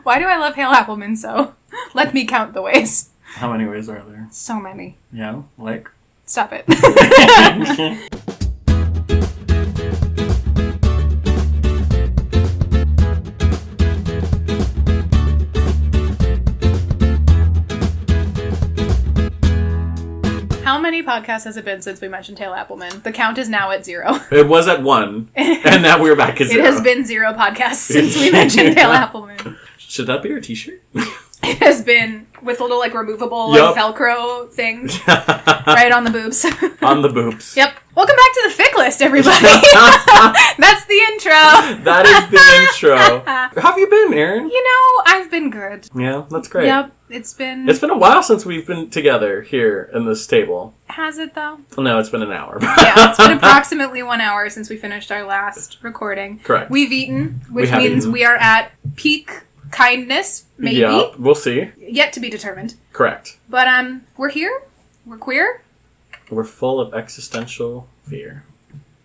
Why do I love Hale Appleman so? Let me count the ways. How many ways are there? So many. Yeah, like? Stop it. How many podcasts has it been since we mentioned Hale Appleman? The count is now at 0. It was at 1, and now we're back at 0. It has been 0 podcasts since we mentioned Hale Appleman. Should that be our t-shirt? It has been with little, like, removable, like, Velcro things right on the boobs. On the boobs. Yep. Welcome back to the Fic List, everybody. That's the intro. That is the intro. How have you been, Erin? You know, I've been good. Yeah, that's great. Yep. It's been a while since we've been together here in this table. Has it, though? No, it's been an hour. Yeah, it's been approximately 1 hour since we finished our last recording. Correct. We've eaten, which means we are at peak kindness, maybe. Yeah, we'll see. Yet to be determined. Correct. But, we're here. We're queer. We're full of existential fear.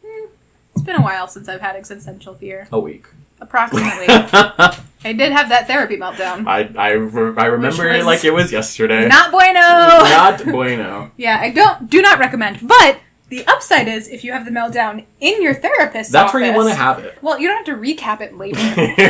It's been a while since I've had existential fear. A week. Approximately. I did have that therapy meltdown. I remember it like it was yesterday. Not bueno! Not bueno. Yeah, I do not recommend. But the upside is if you have the meltdown in your therapist's That's office, where you want to have it. Well, you don't have to recap it later.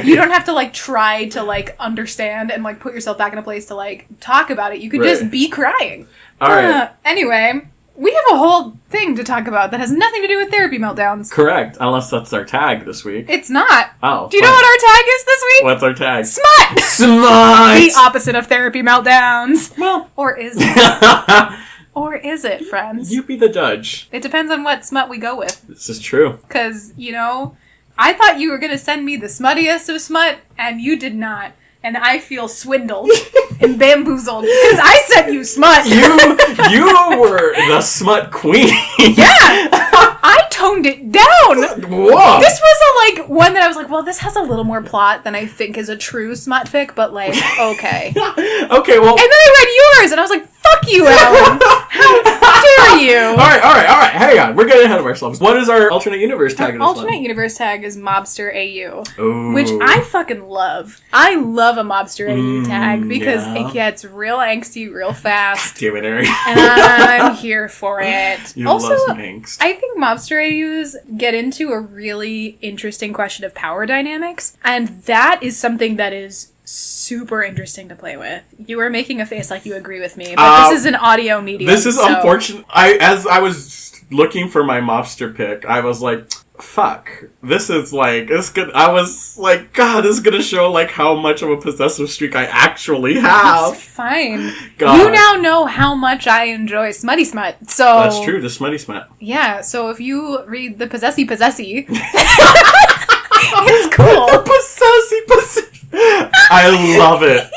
You don't have to, like, try to, like, understand and, like, put yourself back in a place to, like, talk about it. You could just be crying. All right. Anyway, we have a whole thing to talk about that has nothing to do with therapy meltdowns. Correct. Unless that's our tag this week. It's not. Oh. Do you know what our tag is this week? What's our tag? Smut! Smut! The opposite of therapy meltdowns. Well. Or is it? Or is it, friends? You be the judge. It depends on what smut we go with. This is true. Because, you know, I thought you were going to send me the smuttiest of smut, and you did not. And I feel swindled and bamboozled because I sent you smut. You were the smut queen. Yeah, I toned it down. Whoa. This was one that I was like, well, this has a little more plot than I think is a true smut fic, but like, okay. Okay, well. And then I read yours, and I was like, fuck you, Ellen. How dare you? All right. Hang on. We're getting ahead of ourselves. What is our alternate universe tag? Our alternate universe tag is mobster AU. Ooh. Which I fucking love. I love a mobster AU tag because it gets real angsty real fast. Damn it, Erin. And I'm here for it. You also, love some angst. I think mobster AUs get into a really interesting question of power dynamics, and that is something that is super interesting to play with. You were making a face like you agree with me, but this is an audio medium. This is unfortunate. As I was looking for my mobster pick, I was like, fuck. This is like, it's good. I was like, God, this is gonna show like how much of a possessive streak I actually have. It's fine. God. You now know how much I enjoy smutty smut. So that's true, the smutty smut. Yeah, so if you read the possessy, it's cool. Possessy. I love it.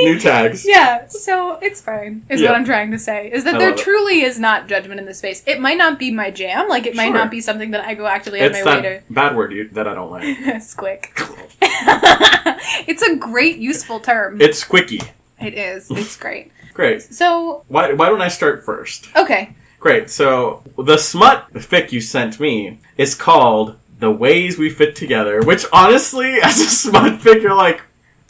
New tags. Yeah, so it's fine, is what I'm trying to say. Is that there truly is not judgment in this space. It might not be my jam, like it might not be something that I go actively out of my way to... bad word that I don't like. Squick. It's a great, useful term. It's squicky. It is. It's great. Great. So... Why don't I start first? Okay. Great, so the smut fic you sent me is called The Ways We Fit Together, which honestly, as a smut fic, you're like,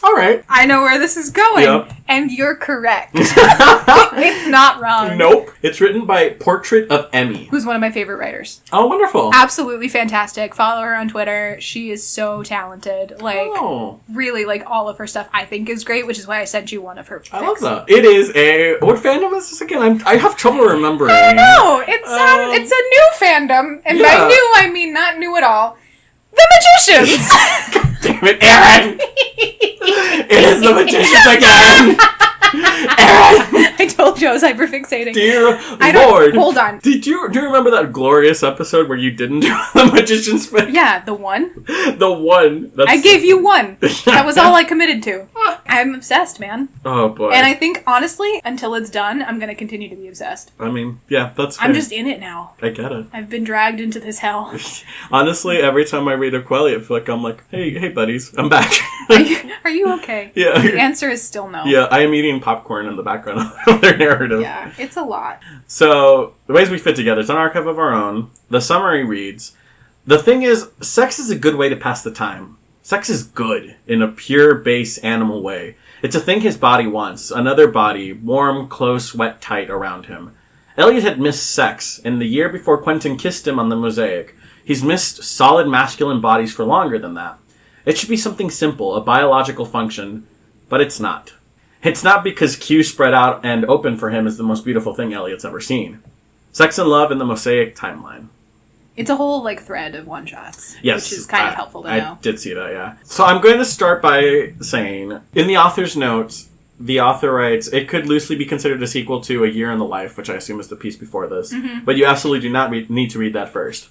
all right. I know where this is going. Yep. And you're correct. It's not wrong. Nope. It's written by Portraitofemmy, who's one of my favorite writers. Oh, wonderful. Absolutely fantastic. Follow her on Twitter. She is so talented. Like, really, like, all of her stuff I think is great, which is why I sent you one of her pics. I love that. It is what fandom is this again? I have trouble remembering. I don't know. It's a new fandom. And by new, I mean not new at all. The Magicians! God damn it, Erin! It is the Magicians again! Erin! I told you I was hyperfixating. Dear Lord. Hold on. Do you remember that glorious episode where you didn't do the Magician's fic? Yeah, the one. The one. I gave you one. That was all I committed to. I'm obsessed, man. Oh, boy. And I think, honestly, until it's done, I'm going to continue to be obsessed. I mean, yeah, that's fair. I'm just in it now. I get it. I've been dragged into this hell. Honestly, every time I read a Quelly, I feel like I'm like, hey buddies, I'm back. Are you okay? Yeah. The answer is still no. Yeah, I am eating popcorn in the background of their narrative. Yeah, it's a lot. So, The Ways We Fit Together, it's an archive of our own. The summary reads, the thing is, sex is a good way to pass the time. Sex is good in a pure base animal way. It's a thing his body wants. Another body, warm, close, wet, tight around him. Elliot had missed sex in the year before Quentin kissed him on the mosaic. He's missed solid masculine bodies for longer than that. It should be something simple, a biological function, but it's not. It's not because Q spread out and open for him is the most beautiful thing Elliot's ever seen. Sex and love in the mosaic timeline. It's a whole, like, thread of one-shots. Yes. Which is kind of helpful to know. I did see that, yeah. So I'm going to start by saying, in the author's notes, the author writes, it could loosely be considered a sequel to A Year in the Life, which I assume is the piece before this. Mm-hmm. But you absolutely do not need to read that first.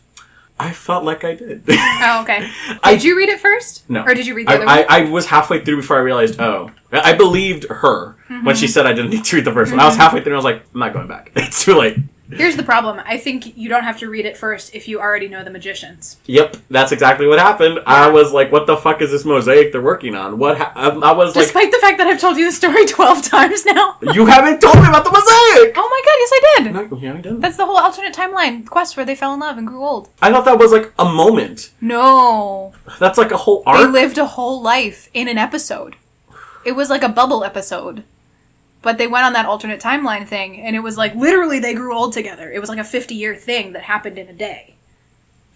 I felt like I did. Oh, okay. Did you read it first? No. Or did you read the other one? I was halfway through before I realized, I believed her when she said I didn't need to read the first one. I was halfway through and I was like, I'm not going back. It's too late. Here's the problem. I think you don't have to read it first if you already know the magicians. Yep, that's exactly what happened. Yeah. I was like, what the fuck is this mosaic they're working on? I was Despite the fact that I've told you the story 12 times now. You haven't told me about the mosaic! Oh my god, yes I did! No, yeah, I didn't. That's the whole alternate timeline quest where they fell in love and grew old. I thought that was like a moment. No. That's like a whole arc. They lived a whole life in an episode. It was like a bubble episode. But they went on that alternate timeline thing, and it was like, literally, they grew old together. It was like a 50-year thing that happened in a day.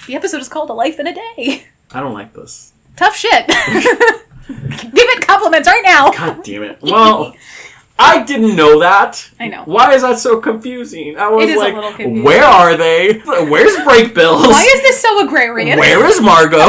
The episode is called A Life in a Day. I don't like this. Tough shit. Give it compliments right now. God damn it. Well, I didn't know that. I know. Why is that so confusing? I was like, like, a little confusing. Where are they? Where's Break Bills? Why is this so agrarian? Where is Margot?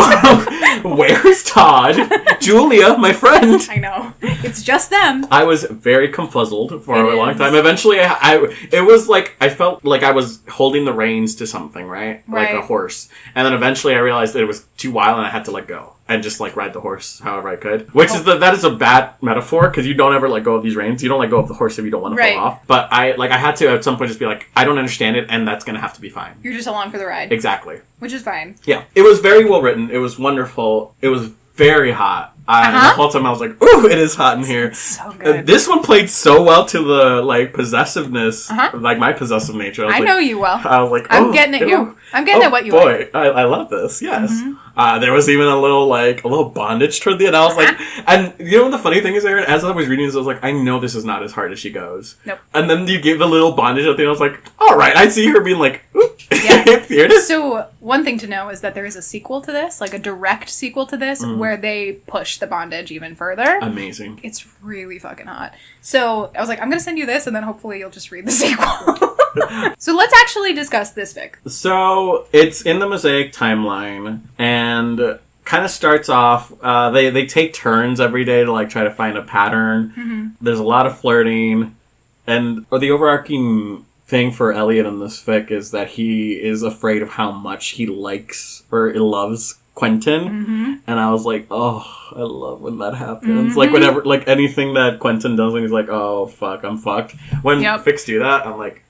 Where is Todd? Julia, my friend. I know. It's just them. I was very confuzzled for a long time. Eventually, it was like, I felt like I was holding the reins to something, right? Like a horse. And then eventually I realized that it was too wild and I had to let go. And just, like, ride the horse however I could. Which is that is a bad metaphor, because you don't ever let go of these reins. You don't let go of the horse if you don't want to fall off. But I had to, at some point, just be like, I don't understand it, and that's going to have to be fine. You're just along for the ride. Exactly. Which is fine. Yeah. It was very well written. It was wonderful. It was very hot. The whole time I was like, ooh, it is hot in here. It's so good. This one played so well to the, like, possessiveness, like my possessive nature. I know you well. I was like, I'm getting at you. I'm getting at what you like. I love this, yes. Mm-hmm. There was even a little bondage toward the end. I was like, and you know what the funny thing is, Erin? As I was reading this, I was like, I know this is not as hard as she goes. Nope. And then you gave the little bondage at the end, I was like, alright, I see her being like, oop. Yeah. Here it is. So, one thing to know is that there is a sequel to this, like a direct sequel to this, where they push the bondage even further. Amazing. It's really fucking hot. So, I was like, I'm gonna send you this, and then hopefully you'll just read the sequel. So, let's actually discuss this fic. So, it's in the Mosaic timeline, and kind of starts off, they take turns every day to, like, try to find a pattern. Mm-hmm. There's a lot of flirting, and the overarching thing for Elliot in this fic is that he is afraid of how much he likes or loves Quentin. Mm-hmm. And I was like, oh, I love when that happens. Mm-hmm. Like, whenever, like, anything that Quentin does, and he's like, oh, fuck, I'm fucked. When fics do that, I'm like,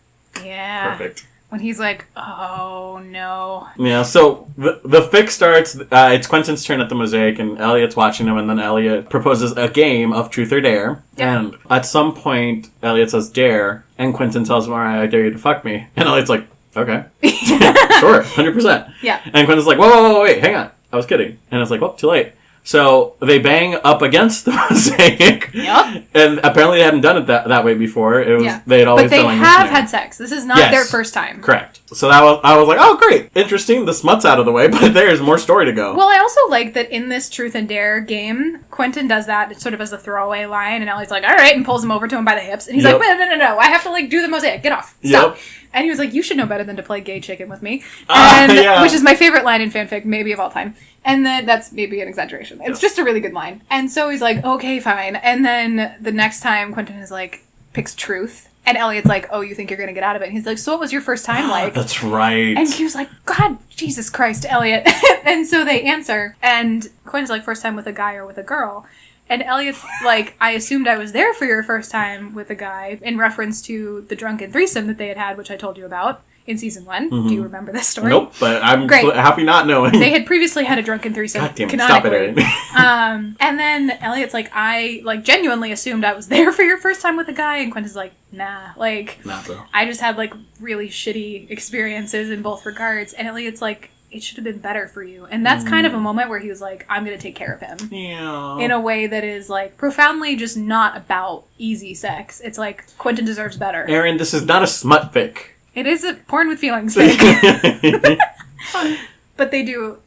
yeah. Perfect. When he's like, oh, no. Yeah, so the fic starts, it's Quentin's turn at the Mosaic, and Elliot's watching him, and then Elliot proposes a game of Truth or Dare. Yeah. And at some point, Elliot says, dare, and Quentin tells him, alright, I dare you to fuck me. And Elliot's like, okay. Sure, 100%. Yeah. And Quentin's like, whoa, wait, hang on. I was kidding. And it's like, well, too late. So they bang up against the Mosaic. Yep. And apparently they hadn't done it that way before. It was they had always done like But they have had sex. This is not their first time. Correct. So I was like, oh great, interesting. The smut's out of the way, but there's more story to go. Well, I also like that in this Truth and Dare game, Quentin does that sort of as a throwaway line, and Ellie's like, all right, and pulls him over to him by the hips, and he's like, no, I have to like do the Mosaic. Get off. Stop. Yep. And he was like, you should know better than to play gay chicken with me. And which is my favorite line in fanfic, maybe of all time. And then that's maybe an exaggeration. It's just a really good line. And so he's like, okay, fine. And then the next time Quentin is like, picks truth. And Elliot's like, oh, you think you're going to get out of it? And he's like, so what was your first time like? That's right. And he was like, God, Jesus Christ, Elliot. And so they answer. And Quentin's like, first time with a guy or with a girl? And Elliot's like, I assumed I was there for your first time with a guy, in reference to the drunken threesome that they had, which I told you about in season 1. Mm-hmm. Do you remember this story? Nope, but I'm happy not knowing. They had previously had a drunken threesome. God damn it, stop it, Erin. And then Elliot's like, I genuinely assumed I was there for your first time with a guy, and Quentin's like, nah, bro. I just had really shitty experiences in both regards. And Elliot's like, it should have been better for you. And that's kind of a moment where he was like, I'm going to take care of him. Yeah. In a way that is, like, profoundly just not about easy sex. It's like, Quentin deserves better. Erin, this is not a smut fic. It is a porn with feelings fic. But they do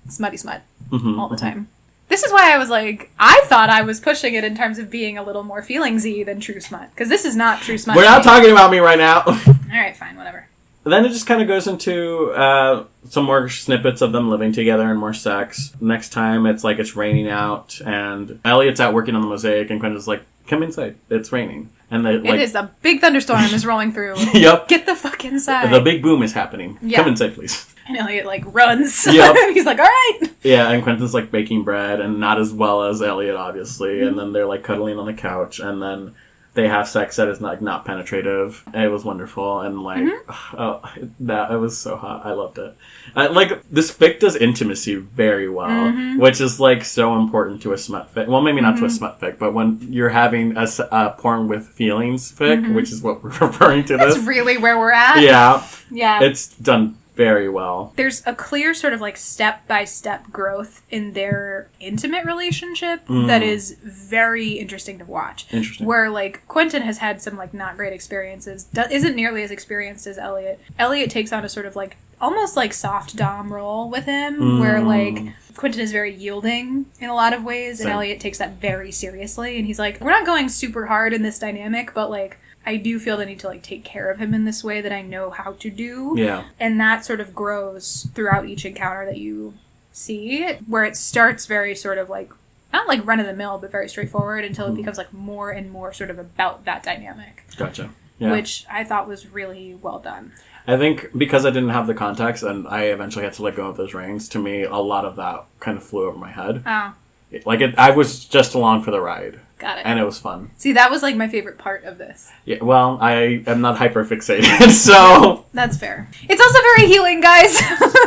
smutty smut all the time. This is why I was like, I thought I was pushing it in terms of being a little more feelingsy than true smut. Because this is not true smut. We're not talking about me right now. Alright, fine, whatever. Then it just kind of goes into some more snippets of them living together and more sex. Next time, it's like it's raining out, and Elliot's out working on the mosaic, and Quentin's like, come inside, it's raining. And they, like, it is a big thunderstorm is rolling through. Yep. Get the fuck inside. The big boom is happening. Yeah. Come inside, please. And Elliot, like, runs. Yep. He's like, alright! Yeah, and Quentin's, like, baking bread, and not as well as Elliot, obviously. And then they're, like, cuddling on the couch, and then they have sex that is, like, not penetrative. And it was wonderful, and, like, it was so hot. I loved it. Like, this fic does intimacy very well, which is, like, so important to a smut fic. Well, maybe not to a smut fic, but when you're having a porn with feelings fic, which is what we're referring to this. That's really where we're at. Yeah. Yeah. It's done very well. There's a clear sort of like step-by-step growth in their intimate relationship that is very interesting to watch. Interesting. Where like Quentin has had some like not great experiences, isn't nearly as experienced as Elliot. Elliot takes on a sort of like almost like soft dom role with him, where like Quentin is very yielding in a lot of ways, and Elliot takes that very seriously, and he's like, we're not going super hard in this dynamic, but like I do feel the need to, like, take care of him in this way that I know how to do. Yeah. And that sort of grows throughout each encounter that you see, where it starts very sort of, like, not, like, run-of-the-mill, but very straightforward until it becomes, like, more and more sort of about that dynamic. Gotcha. Yeah. Which I thought was really well done. I think because I didn't have the context and I eventually had to let go of those reins, to me, a lot of that kind of flew over my head. Oh. Like, I was just along for the ride. Got it. And it was fun. See, that was, like, my favorite part of this. Yeah, well, I am not hyper-fixated, so... That's fair. It's also very healing, guys.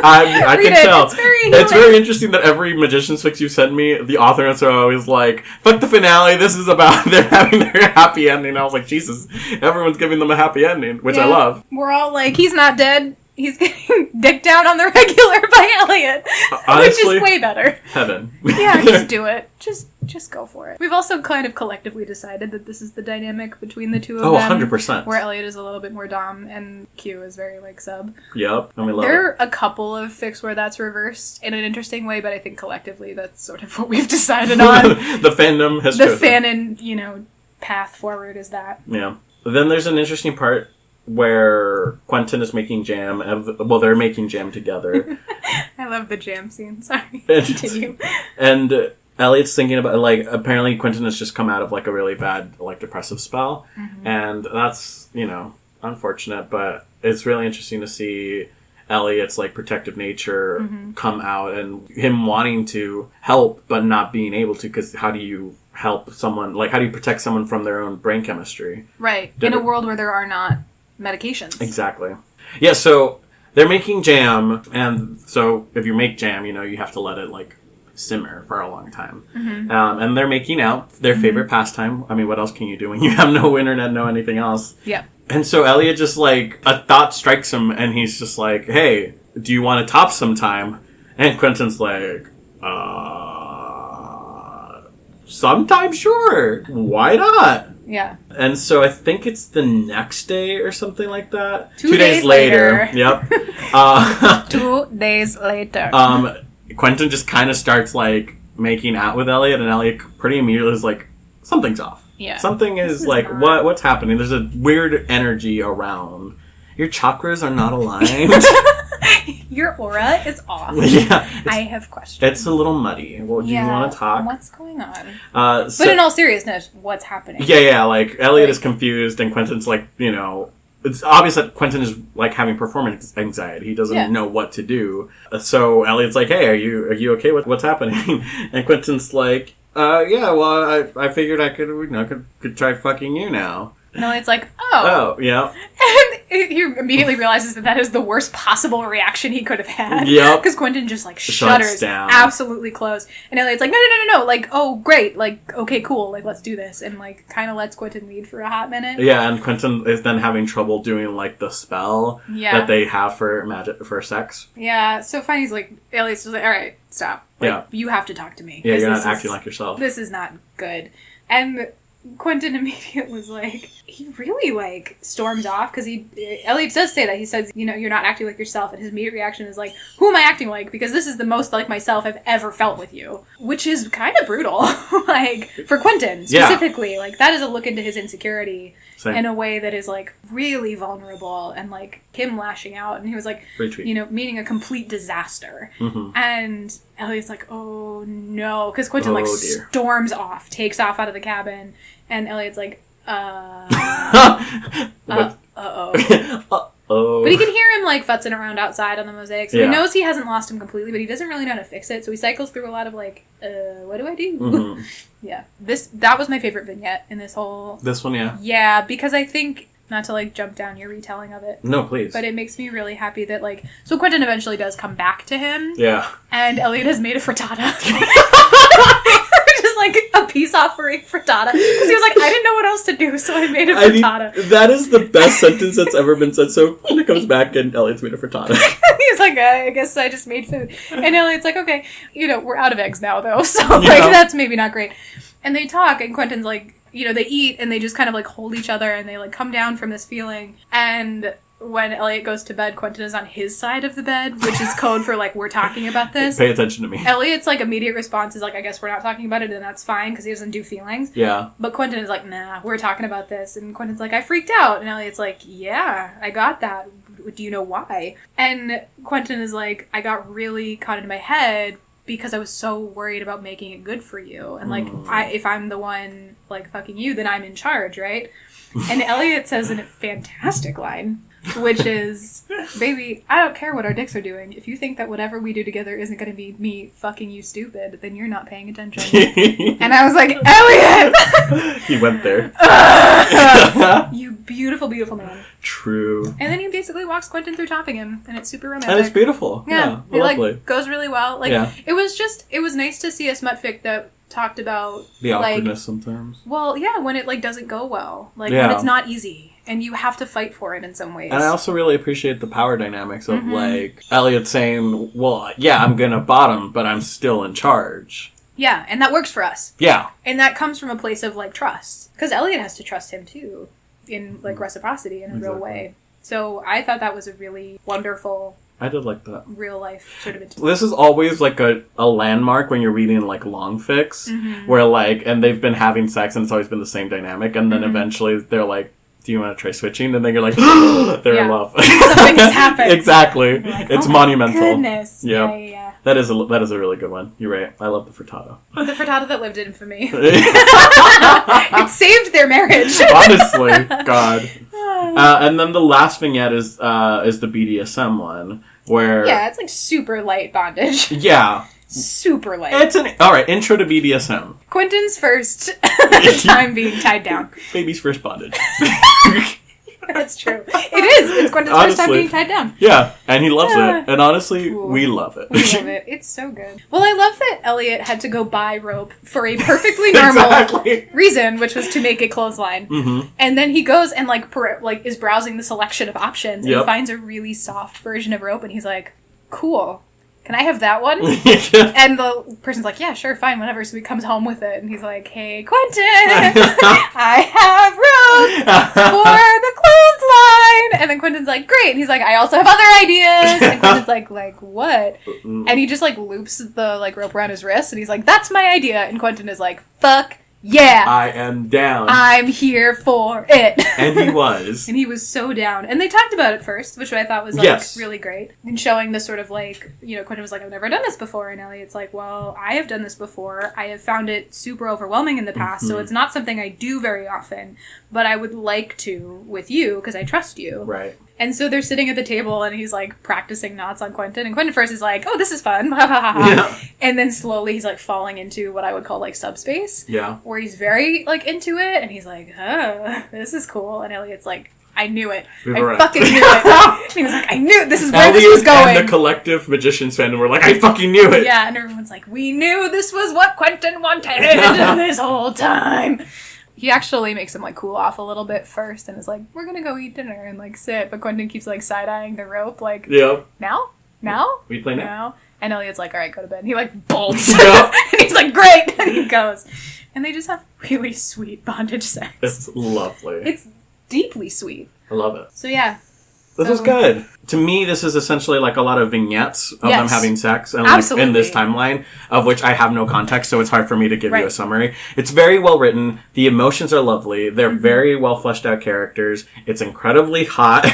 I can tell. It's very healing. It's very interesting that every Magician's Fix you send me, the authors are always like, fuck the finale, this is about they're having their happy ending. I was like, Jesus, everyone's giving them a happy ending, which I love. We're all like, he's not dead. He's getting dicked down on the regular by Elliot. Honestly, which is way better. Heaven. Yeah, just do it. Just go for it. We've also kind of collectively decided that this is the dynamic between the two of them. 100%. Where Elliot is a little bit more dom and Q is very, like, sub. Yep, and we love There it. are a couple of fics where that's reversed in an interesting way, but I think collectively that's sort of what we've decided on. The fandom has the chosen. fanon, path forward is that. Yeah. Then there's an interesting part where Quentin is making jam. Well, they're making jam together. I love the jam scene. Sorry. Continue. And Elliot's thinking about, like, apparently Quentin has just come out of, like, a really bad, like, depressive spell. And that's, unfortunate, but it's really interesting to see Elliot's, like, protective nature come out and him wanting to help but not being able to, because how do you help someone, like, how do you protect someone from their own brain chemistry? Right. In a world where there are not medications. Exactly. Yeah, so they're making jam, and so if you make jam, you have to let it, like, simmer for a long time. And they're making out, their favorite pastime. I mean, what else can you do when you have no internet, no anything else? Yeah. And so Elliot just, like, a thought strikes him, and he's just like, hey, do you want to top sometime? And Quentin's like, sometime, sure. Why not? Yeah. And so I think it's the next day or something like that. 2 days later. Yep. 2 days later. Quentin just kind of starts, like, making out with Elliot, and Elliot pretty immediately is like, something's off. Yeah. Something is like, what's happening? There's a weird energy around. Your chakras are not aligned. Your aura is off. Yeah. I have questions. It's a little muddy. Well, do you want to talk? What's going on? But in all seriousness, what's happening? Yeah, like, Elliot is confused, and Quentin's like, it's obvious that Quentin is, like, having performance anxiety. He doesn't know what to do. So Elliot's like, hey, are you okay with what's happening? And Quentin's like, yeah, well, I figured I could try fucking you now. And Elliot's like, Oh, yeah. And he immediately realizes that is the worst possible reaction he could have had. Yep. Because Quentin just, like, shudders down. absolutely closed. And Elliot's like, no. Like, oh, great. Like, okay, cool. Like, let's do this. And, like, kind of lets Quentin lead for a hot minute. Yeah, and Quentin is then having trouble doing, like, the spell that they have for sex. Yeah, so finally he's like, Elliot's just like, all right, stop. Like, you have to talk to me. Yeah, you're not acting like yourself. This is not good. And Quentin immediately was like, he really, like, storms off, because Elliot does say that. He says, you know, you're not acting like yourself, and his immediate reaction is like, who am I acting like? Because this is the most like myself I've ever felt with you. Which is kind of brutal, like, for Quentin, specifically. Yeah. Like, that is a look into his insecurity in a way that is, like, really vulnerable, and, like, him lashing out, and he was, like, you know, meaning a complete disaster. Mm-hmm. And Elliot's like, oh, no, because Quentin, storms off, takes off out of the cabin, and Elliot's like, uh-oh. Uh-oh. But he can hear him, like, futzing around outside on the mosaic, so he knows he hasn't lost him completely, but he doesn't really know how to fix it, so he cycles through a lot of, like, what do I do? Mm-hmm. Yeah. That was my favorite vignette in this whole... This one, yeah. Yeah, because I think... Not to, like, jump down your retelling of it. No, please. But it makes me really happy that, like... So Quentin eventually does come back to him. Yeah. And Elliot has made a frittata. Just, like, a peace offering frittata. Because he was like, I didn't know what else to do, so I made a frittata. I mean, that is the best sentence that's ever been said. So Quentin comes back and Elliot's made a frittata. He's like, I guess I just made food. And Elliot's like, okay, you know, we're out of eggs now, though. So, like, that's maybe not great. And they talk, and Quentin's like... You know, they eat, and they just kind of, like, hold each other, and they, like, come down from this feeling. And when Elliot goes to bed, Quentin is on his side of the bed, which is code for, like, we're talking about this. Pay attention to me. Elliot's, like, immediate response is, like, I guess we're not talking about it, and that's fine, because he doesn't do feelings. Yeah. But Quentin is like, nah, we're talking about this. And Quentin's like, I freaked out. And Elliot's like, yeah, I got that. Do you know why? And Quentin is like, I got really caught into my head because I was so worried about making it good for you. And, like, if I'm the one, like, fucking you, then I'm in charge, right? And Elliot says a fantastic line, which is, baby, I don't care what our dicks are doing. If you think that whatever we do together isn't going to be me fucking you stupid, then you're not paying attention. And I was like, Elliot! He went there. You beautiful, beautiful man. True. And then he basically walks Quentin through topping him, and it's super romantic. And it's beautiful. Yeah. It, lovely. Like, goes really well. Like, it was nice to see a smut fic that talked about the awkwardness sometimes. Well, yeah, when it, like, doesn't go well. Like, when it's not easy. And you have to fight for it in some ways. And I also really appreciate the power dynamics of, like, Elliot saying, well, yeah, I'm gonna bottom, but I'm still in charge. Yeah, and that works for us. Yeah. And that comes from a place of, like, trust. Because Elliot has to trust him, too. In, like, reciprocity in a real way. So I thought that was a really wonderful... I did like that. Real life sort of... This is always, like, a landmark when you're reading, like, long fics. Mm-hmm. Where, like, and they've been having sex and it's always been the same dynamic. And then eventually they're like, do you want to try switching? And then you're like, they're in love. Something has happened. Exactly. Like, it's monumental. Goodness. Yep. Yeah. That is a really good one. You're right. I love the frittata. The frittata that lived in infamy. It saved their marriage. Honestly, God. And then the last vignette is the BDSM one, where it's like super light bondage. Yeah. Super light. It's alright, intro to BDSM. Quentin's first time being tied down. Baby's first bondage. That's true. It is. It's Quentin's first time being tied down. Yeah, and he loves it. And honestly, we love it. We love it. It's so good. Well, I love that Elliot had to go buy rope for a perfectly normal reason, which was to make a clothesline. Mm-hmm. And then he goes and, like, is browsing the selection of options, and he finds a really soft version of rope, and he's like, cool. Can I have that one? And the person's like, yeah, sure, fine, whatever. So he comes home with it, and he's like, hey, Quentin, I have rope for the clothesline. And then Quentin's like, great. And he's like, I also have other ideas. And Quentin's like what? And he just, like, loops the, like, rope around his wrist, and he's like, that's my idea. And Quentin is like, fuck yeah. I am down. I'm here for it. And he was. And he was so down. And they talked about it first, which I thought was, like, really great. And showing the sort of, like, you know, Quentin was like, I've never done this before. And Elliot's like, well, I have done this before. I have found it super overwhelming in the past, so it's not something I do very often. But I would like to with you, because I trust you. Right. And so they're sitting at the table, and he's, like, practicing knots on Quentin. And Quentin first is like, oh, this is fun. Yeah. And then slowly he's, like, falling into what I would call, like, subspace. Yeah. Where he's very, like, into it. And he's like, oh, this is cool. And Elliot's like, I knew it. We I were right. fucking knew it. And he was like, I knew this is where this was going. And the collective Magicians fandom were like, I fucking knew it. Yeah, and everyone's like, we knew this was what Quentin wanted this whole time. He actually makes him, like, cool off a little bit first and is like, we're gonna go eat dinner and, like, sit. But Quentin keeps, like, side-eyeing the rope, like, Yep. Now? We play now? And Elliot's like, all right, go to bed. And he, like, bolts. Yep. And he's like, great! And he goes. And they just have really sweet bondage sex. It's lovely. It's deeply sweet. I love it. So, yeah. This is good. To me, this is essentially like a lot of vignettes of them having sex and like in this timeline, of which I have no context, so it's hard for me to give you a summary. It's very well written. The emotions are lovely. They're very well fleshed out characters. It's incredibly hot.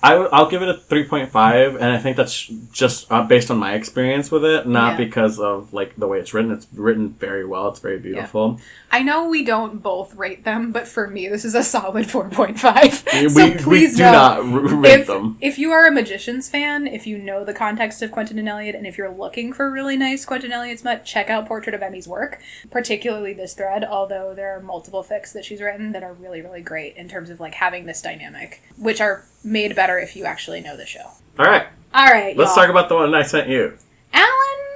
I'll give it a 3.5, and I think that's just based on my experience with it, not because of like the way it's written. It's written very well. It's very beautiful. Yeah. I know we don't both rate them, but for me, this is a solid 4.5. So please we do not rate them. If you are a Magicians fan, if you know the context of Quentin and Elliot, and if you're looking for really nice Quentin and Elliot smut, check out Portrait of Emmy's work, particularly this thread, although there are multiple fics that she's written that are really, really great in terms of like having this dynamic, which are made better if you actually know the show. All right. Let's talk about the one I sent you. Alan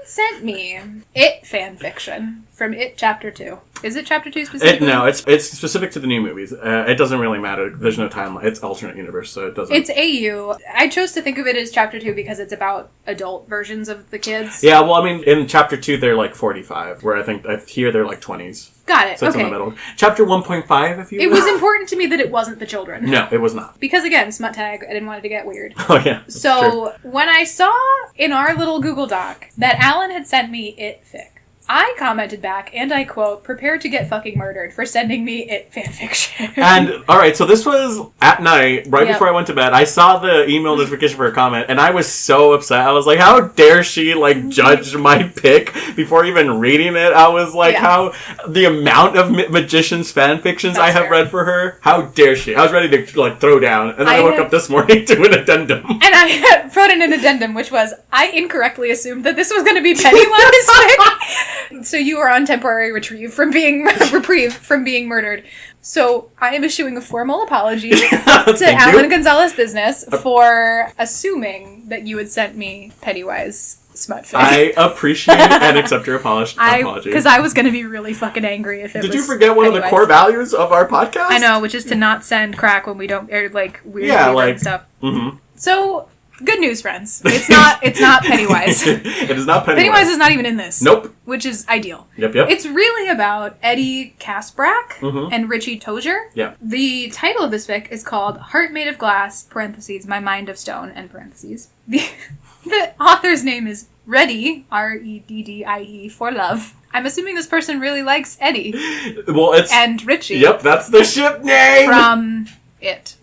sent me It fanfiction from It Chapter 2. Is it Chapter 2 specifically? No, it's specific to the new movies. It doesn't really matter. There's no timeline. It's alternate universe, so it doesn't... It's AU. I chose to think of it as Chapter 2 because it's about adult versions of the kids. Yeah, well, I mean, in Chapter 2, they're like 45, where I hear they're like 20s. Got it, so it's in the middle. Chapter 1.5, if you will. It was important to me that it wasn't the children. No, it was not. Because, again, smut tag, I didn't want it to get weird. Oh, yeah. So, when I saw in our little Google Doc that Alan had sent me It fic, I commented back, and I quote, prepare to get fucking murdered for sending me It fanfiction. And, alright, so this was at night, right before I went to bed. I saw the email notification for her comment, and I was so upset. I was like, how dare she, like, judge my pick before even reading it? I was like, how, the amount of Magicians fanfictions I have read for her, how dare she? I was ready to, like, throw down, and then I woke up this morning to an addendum. And I had wrote in an addendum, which was, I incorrectly assumed that this was going to be Pennywise's pick. So you are on temporary reprieve from being murdered. So I am issuing a formal apology to Alan Gonzalez Business for assuming that you had sent me Pennywise smut fic. I appreciate and accept your apology. Because I was going to be really fucking angry if it was Did you forget one of the core values of our podcast? I know, which is to not send crack when we don't, or like weird and stuff. Mm-hmm. So... good news, friends. It's not Pennywise. It is not Pennywise. Pennywise is not even in this. Nope. Which is ideal. Yep. It's really about Eddie Kaspbrak and Richie Tozier. Yeah. The title of this fic is called Heart Made of Glass, parentheses, My Mind of Stone, end parentheses. The author's name is Reddie, Reddie, for love. I'm assuming this person really likes Eddie. Well, it's... and Richie. Yep, that's the ship name! From It.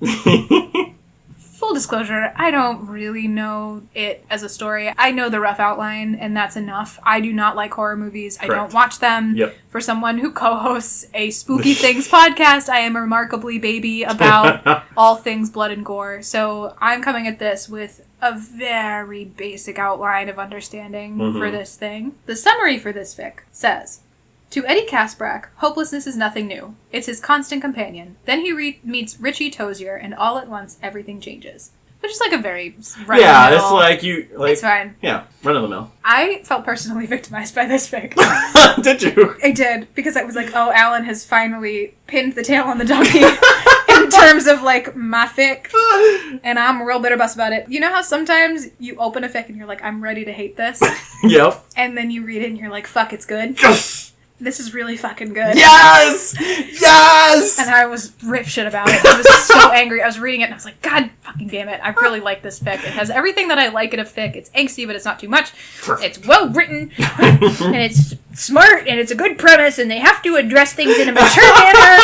Full disclosure, I don't really know It as a story. I know the rough outline, and that's enough. I do not like horror movies. I don't watch them. Yep. For someone who co-hosts a Spooky Things podcast, I am a remarkably baby about all things blood and gore. So I'm coming at this with a very basic outline of understanding for this thing. The summary for this fic says... To Eddie Kaspbrak, hopelessness is nothing new. It's his constant companion. Then he meets Richie Tozier, and all at once, everything changes. Which is like a very run-of-the-mill... Yeah, it's like you... Like, it's fine. Yeah, run-of-the-mill. I felt personally victimized by this fic. Did you? I did, because I was like, oh, Alan has finally pinned the tail on the donkey in terms of, like, my fic. And I'm real bitter about it. You know how sometimes you open a fic and you're like, I'm ready to hate this? Yep. And then you read it and you're like, fuck, it's good? Yes! This is really fucking good. Yes! Yes! And I was rip shit about it. I was so angry. I was reading it and I was like, God fucking damn it. I really like this fic. It has everything that I like in a fic. It's angsty, but it's not too much. It's well written. And it's smart. And it's a good premise. And they have to address things in a mature manner.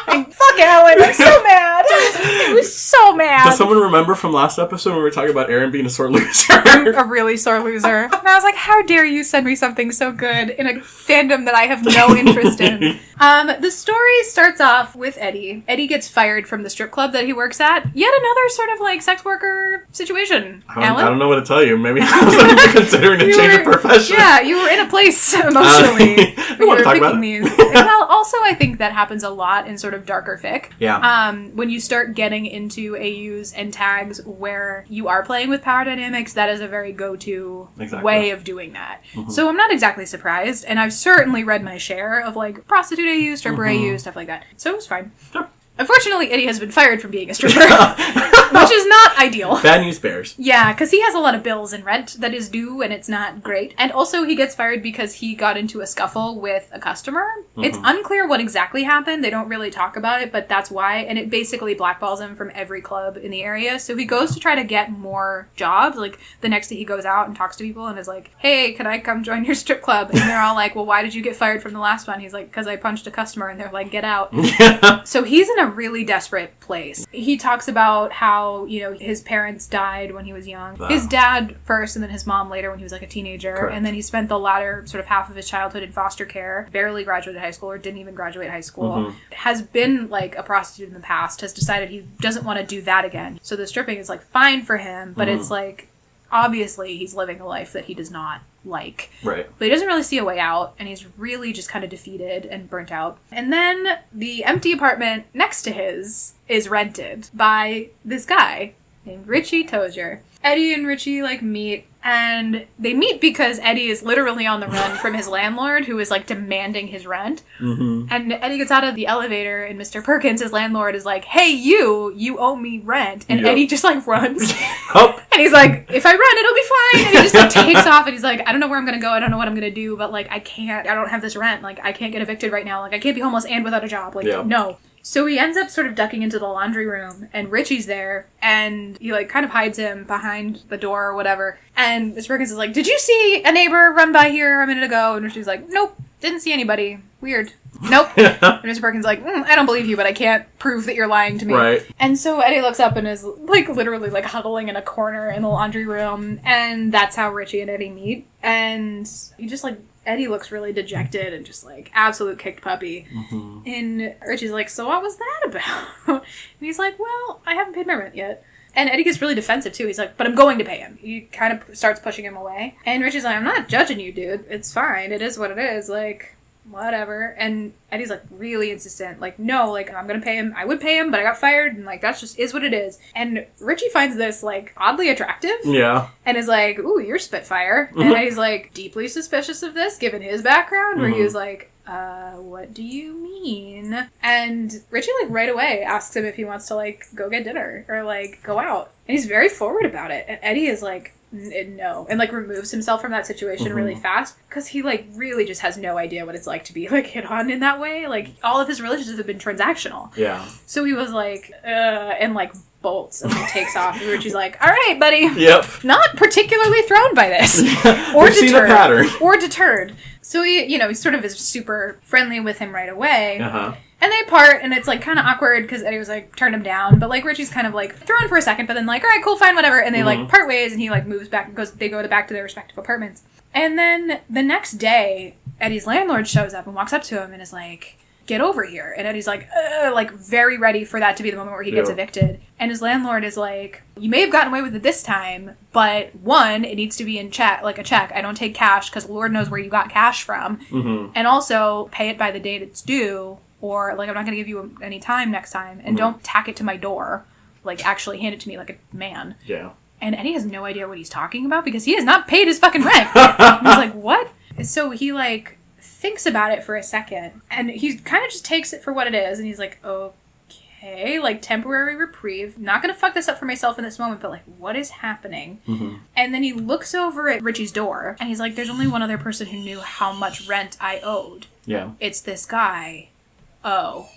And fuck Alan. I'm so mad. I was so mad. Does someone remember from last episode when we were talking about Erin being a sore loser? A really sore loser. And I was like, how dare you send me something so good in a fandom that I have no interest in? The story starts off with Eddie. Eddie gets fired from the strip club that he works at. Yet another sort of like sex worker situation. I don't know what to tell you. Maybe I was considering a change of profession. Yeah, you were in a place emotionally. I don't want to talk about these. Well, also I think that happens a lot in sort of darker fic. Yeah. When you start getting into AUs and tags where you are playing with power dynamics, that is a very go-to way of doing that. Mm-hmm. So I'm not exactly surprised, and I've certainly read my share of like prostitute AU, stripper AU, stuff like that. So it was fine. Sure. Unfortunately, Eddie has been fired from being a stripper, which is not ideal. Bad news bears. Yeah, because he has a lot of bills and rent that is due, and it's not great. And also, he gets fired because he got into a scuffle with a customer. Mm-hmm. It's unclear what exactly happened. They don't really talk about it, but that's why. And it basically blackballs him from every club in the area. So he goes to try to get more jobs. Like, the next day he goes out and talks to people and is like, hey, can I come join your strip club? And they're all like, well, why did you get fired from the last one? He's like, because I punched a customer. And they're like, get out. So he's in a really desperate place. He talks about how, you know, his parents died when he was young. Wow. His dad first and then his mom later when he was like a teenager. Correct. And then he spent the latter sort of half of his childhood in foster care, barely graduated high school or didn't even graduate high school, has been like a prostitute in the past, has decided he doesn't want to do that again. So the stripping is like fine for him, but it's like, obviously he's living a life that he does not like. Right. But he doesn't really see a way out, and he's really just kind of defeated and burnt out. And then the empty apartment next to his is rented by this guy named Richie Tozier. Eddie and Richie like meet, and they meet because Eddie is literally on the run from his landlord, who is like demanding his rent. And Eddie gets out of the elevator, and Mr. Perkins, his landlord, is like, hey, you owe me rent. And Eddie just like runs. And he's like, if I run, it'll be fine. And he just like takes off, and he's like, I don't know where I'm gonna go, I don't know what I'm gonna do, but like I don't have this rent, like I can't get evicted right now, like I can't be homeless and without a job, like no. So he ends up sort of ducking into the laundry room, and Richie's there, and he, like, kind of hides him behind the door or whatever. And Mr. Perkins is like, did you see a neighbor run by here a minute ago? And Richie's like, nope, didn't see anybody. Weird. Nope. And Mr. Perkins is like, I don't believe you, but I can't prove that you're lying to me. Right. And so Eddie looks up and is, like, literally, like, huddling in a corner in the laundry room, and that's how Richie and Eddie meet. And he just, like, Eddie looks really dejected and just, like, absolute kicked puppy. And Richie's like, so what was that about? And he's like, well, I haven't paid my rent yet. And Eddie gets really defensive, too. He's like, but I'm going to pay him. He kind of starts pushing him away. And Richie's like, I'm not judging you, dude. It's fine. It is what it is. Like, whatever. And Eddie's, like, really insistent. Like, no, like, I'm gonna pay him. I would pay him, but I got fired. And, like, that's just is what it is. And Richie finds this, like, oddly attractive. Yeah. And is like, ooh, you're Spitfire. And Eddie's, like, deeply suspicious of this, given his background, where he was like, what do you mean? And Richie, like, right away asks him if he wants to, like, go get dinner or, like, go out. And he's very forward about it. And Eddie is like, no. And, like, removes himself from that situation really fast. Because he, like, really just has no idea what it's like to be, like, hit on in that way. Like, all of his relationships have been transactional. Yeah. So he was like, and, like, bolts and like takes off. And Richie's like, all right, buddy. Yep. Not particularly thrown by this. Or deterred. Seen a pattern. Or deterred. So he, you know, he sort of is super friendly with him right away. And they part, and it's, like, kind of awkward, because Eddie was, like, turned him down, but, like, Richie's kind of, like, thrown for a second, but then, like, all right, cool, fine, whatever, and they, like, part ways, and he, like, moves back, they go back to their respective apartments. And then, the next day, Eddie's landlord shows up and walks up to him and is like, get over here. And Eddie's like, very ready for that to be the moment where he gets evicted. And his landlord is like, you may have gotten away with it this time, but one, it needs to be in check, like a check. I don't take cash, because Lord knows where you got cash from. And also, pay it by the date it's due. Or, like, I'm not going to give you any time next time. And don't tack it to my door. Like, actually hand it to me like a man. Yeah. And Eddie has no idea what he's talking about because he has not paid his fucking rent. And he's like, what? So he, like, thinks about it for a second. And he kind of just takes it for what it is. And he's like, okay, like, temporary reprieve. Not going to fuck this up for myself in this moment, but, like, what is happening? And then he looks over at Richie's door. And he's like, there's only one other person who knew how much rent I owed. Yeah. It's this guy. Oh.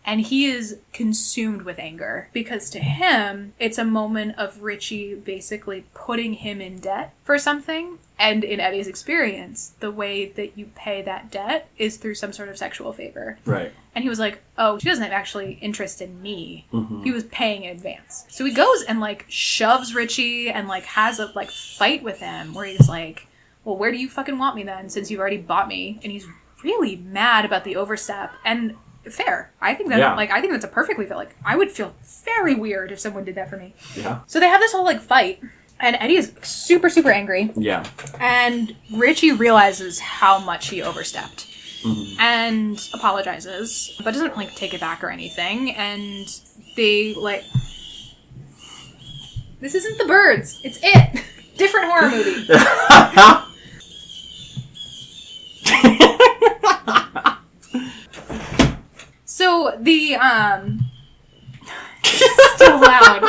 And he is consumed with anger because to him, it's a moment of Richie basically putting him in debt for something. And in Eddie's experience, the way that you pay that debt is through some sort of sexual favor. Right. And he was like, oh, she doesn't have actually interest in me. Mm-hmm. He was paying in advance. So he goes and, like, shoves Richie and, like, has a, like, fight with him where he's like, well, where do you fucking want me then since you've already bought me? And he's really mad about the overstep. And fair. I think that, like, I think that's a perfectly fair. Like, I would feel very weird if someone did that for me. Yeah. So they have this whole, like, fight. And Eddie is super, super angry. Yeah. And Richie realizes how much he overstepped. Mm-hmm. And apologizes, but doesn't, like, take it back or anything. And they, like... This isn't The Birds. It's It. Different horror movie. So, the, still loud.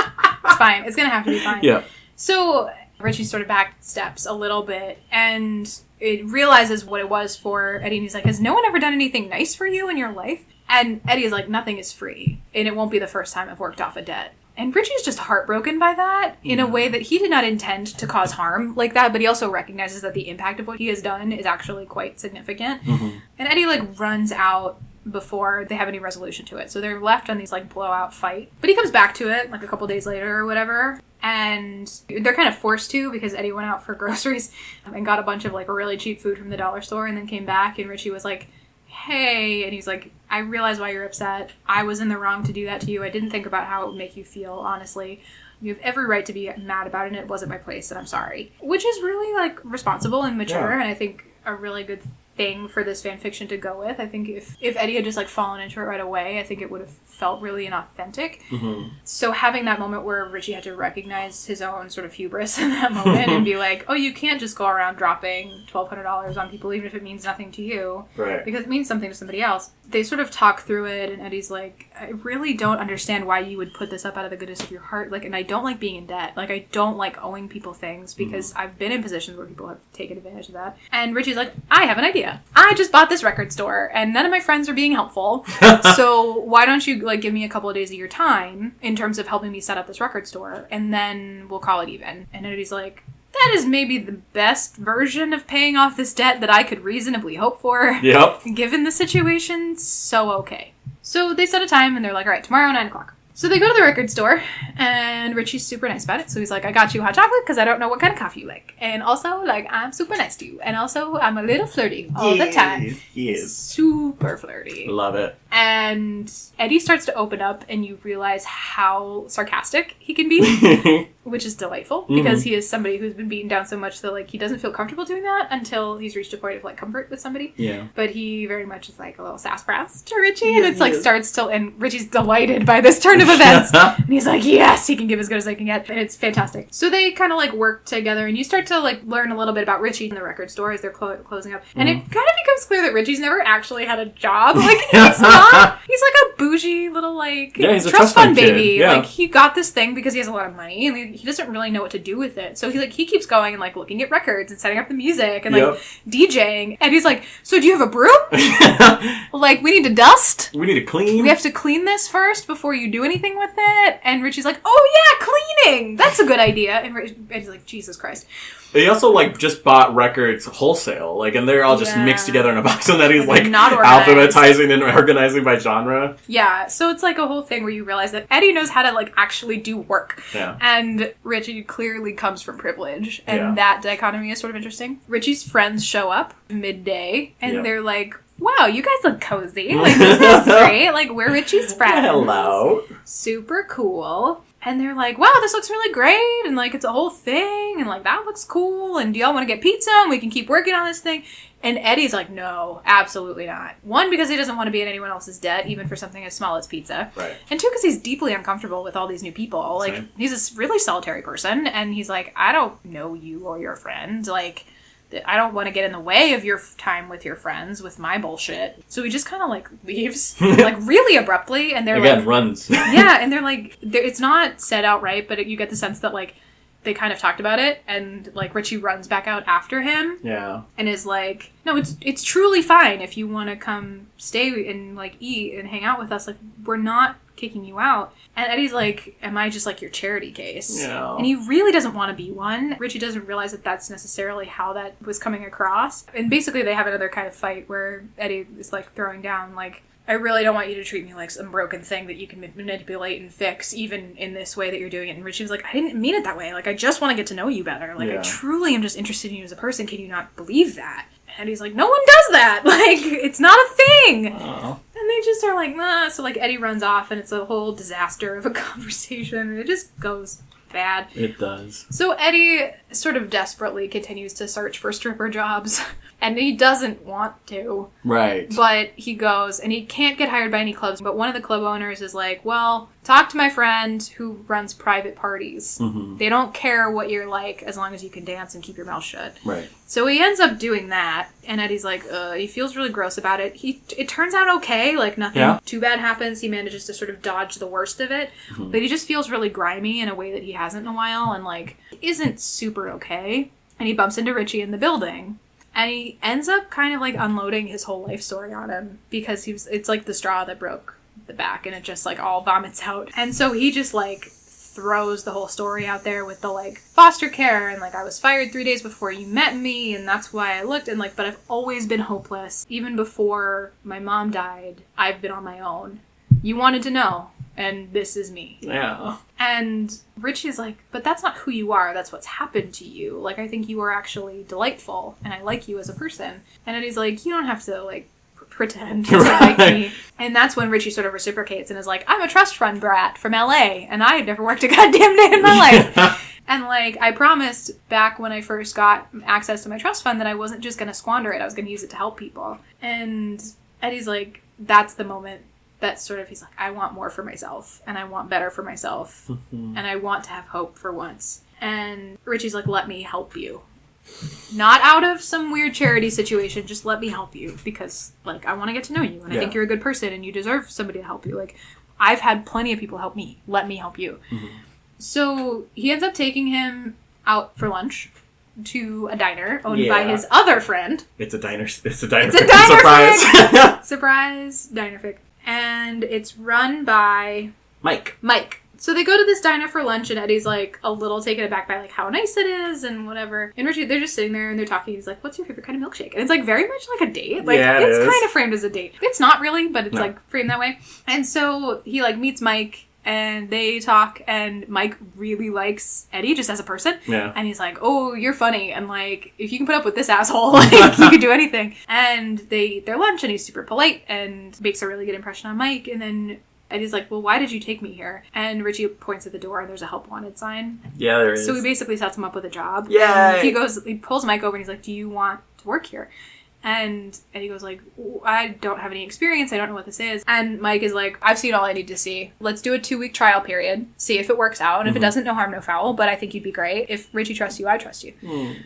It's fine. It's gonna have to be fine. Yeah. So, Richie sort of back steps a little bit, and it realizes what it was for Eddie, and he's like, has no one ever done anything nice for you in your life? And Eddie is like, nothing is free, and it won't be the first time I've worked off a debt. And Richie's just heartbroken by that in a way that he did not intend to cause harm like that, but he also recognizes that the impact of what he has done is actually quite significant. Mm-hmm. And Eddie, like, runs out before they have any resolution to it. So they're left on these, like, blowout fight. But he comes back to it, like, a couple days later or whatever. And they're kind of forced to because Eddie went out for groceries and got a bunch of, like, really cheap food from the dollar store and then came back and Richie was like, hey, and he's like, I realize why you're upset. I was in the wrong to do that to you. I didn't think about how it would make you feel, honestly. You have every right to be mad about it and it wasn't my place and I'm sorry. Which is really, like, responsible and mature and I think a really good thing for this fan fiction to go with. I think if Eddie had just, like, fallen into it right away, I think it would have felt really inauthentic. Mm-hmm. So having that moment where Richie had to recognize his own sort of hubris in that moment and be like, oh, you can't just go around dropping $1,200 on people even if it means nothing to you. Right. Because it means something to somebody else. They sort of talk through it and Eddie's like, I really don't understand why you would put this up out of the goodness of your heart. Like, and I don't like being in debt. Like, I don't like owing people things because I've been in positions where people have taken advantage of that. And Richie's like, I have an idea. I just bought this record store and none of my friends are being helpful. So why don't you, like, give me a couple of days of your time in terms of helping me set up this record store and then we'll call it even. And Eddie's like, that is maybe the best version of paying off this debt that I could reasonably hope for. Yep. Given the situation, so okay. So they set a time and they're like, all right, tomorrow 9 o'clock. So they go to the record store, and Richie's super nice about it. So he's like, I got you hot chocolate because I don't know what kind of coffee you like. And also, like, I'm super nice to you. And also, I'm a little flirty all the time. He is. Super flirty. Love it. And Eddie starts to open up, and you realize how sarcastic he can be, which is delightful, because he is somebody who's been beaten down so much that, like, he doesn't feel comfortable doing that until he's reached a point of, like, comfort with somebody. Yeah. But he very much is, like, a little sassafras to Richie, and it's, like, starts to, and Richie's delighted by this turn of events. And he's like, yes, he can give as good as I can get. And it's fantastic. So they kind of, like, work together, and you start to, like, learn a little bit about Richie in the record store as they're closing up. And it kind of becomes clear that Richie's never actually had a job. Like, he's not. He's, like, a bougie little, like, he's a trust fund baby. Yeah. Like, he got this thing because he has a lot of money, and he doesn't really know what to do with it. So he keeps going and, like, looking at records and setting up the music and, like, DJing. And he's like, so do you have a broom? Like, we need to dust? We need to clean? We have to clean this first before you do anything with it? And Richie's like, oh, yeah, cleaning! That's a good idea. And he's like, Jesus Christ. He also, like, just bought records wholesale, like, and they're all just mixed together in a box, and then he's, like alphabetizing and organizing by genre. Yeah, so it's, like, a whole thing where you realize that Eddie knows how to, like, actually do work. Yeah. And Richie clearly comes from privilege, and that dichotomy is sort of interesting. Richie's friends show up midday, and they're like, wow, you guys look cozy. Like, this is great. Like, we're Richie's friends. Hello. Super cool. And they're like, wow, this looks really great, and, like, it's a whole thing, and, like, that looks cool, and do y'all want to get pizza, and we can keep working on this thing? And Eddie's like, no, absolutely not. One, because he doesn't want to be in anyone else's debt, even for something as small as pizza. Right. And two, because he's deeply uncomfortable with all these new people. Like, he's a really solitary person, and he's like, I don't know you or your friend. Like, I don't want to get in the way of your time with your friends with my bullshit. So he just kind of, like, leaves, like, really abruptly, and they're again, like... runs. Yeah, and they're like... it's not said outright, but you get the sense that, like, they kind of talked about it, and, like, Richie runs back out after him. Yeah. And is like, no, it's truly fine if you want to come stay and, like, eat and hang out with us. Like, we're not kicking you out. And Eddie's like, am I just, like, your charity case? Yeah. And he really doesn't want to be one. Richie doesn't realize that that's necessarily how that was coming across. And basically they have another kind of fight where Eddie is, like, throwing down, like, I really don't want you to treat me like some broken thing that you can manipulate and fix, even in this way that you're doing it. And Richie was like, I didn't mean it that way. Like, I just want to get to know you better. Like, I truly am just interested in you as a person. Can you not believe that? And he's like, no one does that. Like, it's not a thing. Oh. And they just are like, nah. So, like, Eddie runs off, and it's a whole disaster of a conversation. And it just goes bad. It does. So Eddie sort of desperately continues to search for stripper jobs. And he doesn't want to. Right. But he goes, and he can't get hired by any clubs. But one of the club owners is like, well, talk to my friend who runs private parties. Mm-hmm. They don't care what you're like as long as you can dance and keep your mouth shut. Right. So he ends up doing that. And Eddie's like, he feels really gross about it. It turns out okay. Like, nothing too bad happens. He manages to sort of dodge the worst of it. Mm-hmm. But he just feels really grimy in a way that he hasn't in a while. And, like, isn't super okay. And he bumps into Richie in the building. And he ends up kind of, like, unloading his whole life story on him because it's like the straw that broke the back, and it just, like, all vomits out. And so he just, like, throws the whole story out there with the, like, foster care and, like, I was fired 3 days before you met me, and that's why I looked, and, like, but I've always been hopeless. Even before my mom died, I've been on my own. You wanted to know, and this is me. Yeah. And Richie's like, but that's not who you are. That's what's happened to you. Like, I think you are actually delightful, and I like you as a person. And Eddie's like, you don't have to, like, pretend to like me. And that's when Richie sort of reciprocates and is like, I'm a trust fund brat from LA, and I've never worked a goddamn day in my life. And, like, I promised back when I first got access to my trust fund that I wasn't just going to squander it. I was going to use it to help people. And Eddie's like, that's the moment that sort of, he's like, I want more for myself, and I want better for myself, and I want to have hope for once. And Richie's like, let me help you. Not out of some weird charity situation, just let me help you, because, like, I want to get to know you, and I think you're a good person, and you deserve somebody to help you. Like, I've had plenty of people help me. Let me help you. Mm-hmm. So he ends up taking him out for lunch to a diner owned by his other friend. It's a diner. It's a diner. Surprise. Surprise diner fic. And it's run by Mike. So they go to this diner for lunch, and Eddie's, like, a little taken aback by, like, how nice it is and whatever. And Richie, they're just sitting there and they're talking. He's like, what's your favorite kind of milkshake? And it's, like, very much like a date. Like, it's kind of framed as a date. It's not really, but it's, like, framed that way. And so he, like, meets Mike, and they talk, and Mike really likes Eddie just as a person. Yeah. And he's like, oh, you're funny. And, like, if you can put up with this asshole, like, you can do anything. And they eat their lunch, and he's super polite and makes a really good impression on Mike. And then Eddie's like, well, why did you take me here? And Richie points at the door, and there's a help wanted sign. Yeah, there is. So he basically sets him up with a job. Yeah. He pulls Mike over, and he's like, do you want to work here? And Eddie goes like, I don't have any experience. I don't know what this is. And Mike is like, I've seen all I need to see. Let's do a 2-week trial period. See if it works out. And if it doesn't, no harm, no foul. But I think you'd be great. If Richie trusts you, I trust you.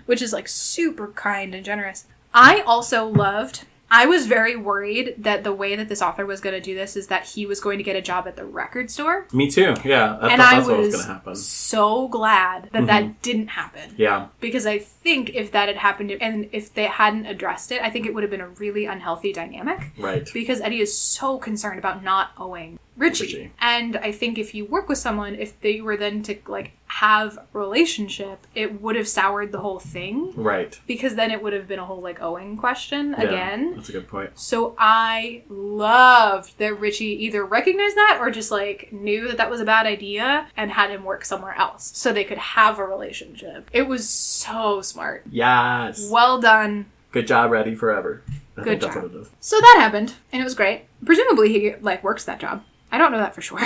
Which is, like, super kind and generous. I also loved... I was very worried that the way that this author was going to do this is that he was going to get a job at the record store. Me too, yeah. I thought that's what was going to happen. So glad that that didn't happen. Yeah. Because I think if that had happened, and if they hadn't addressed it, I think it would have been a really unhealthy dynamic. Right. Because Eddie is so concerned about not owing Richie. And I think if you work with someone, if they were then to, like, have a relationship, it would have soured the whole thing. Right. Because then it would have been a whole, like, owing question again. That's a good point. So I loved that Richie either recognized that or just, like, knew that that was a bad idea and had him work somewhere else so they could have a relationship. It was so smart. Yes. Well done. Good job, Ready Forever. I think job. That's what it is. So that happened, and it was great. Presumably he, like, works that job. I don't know that for sure.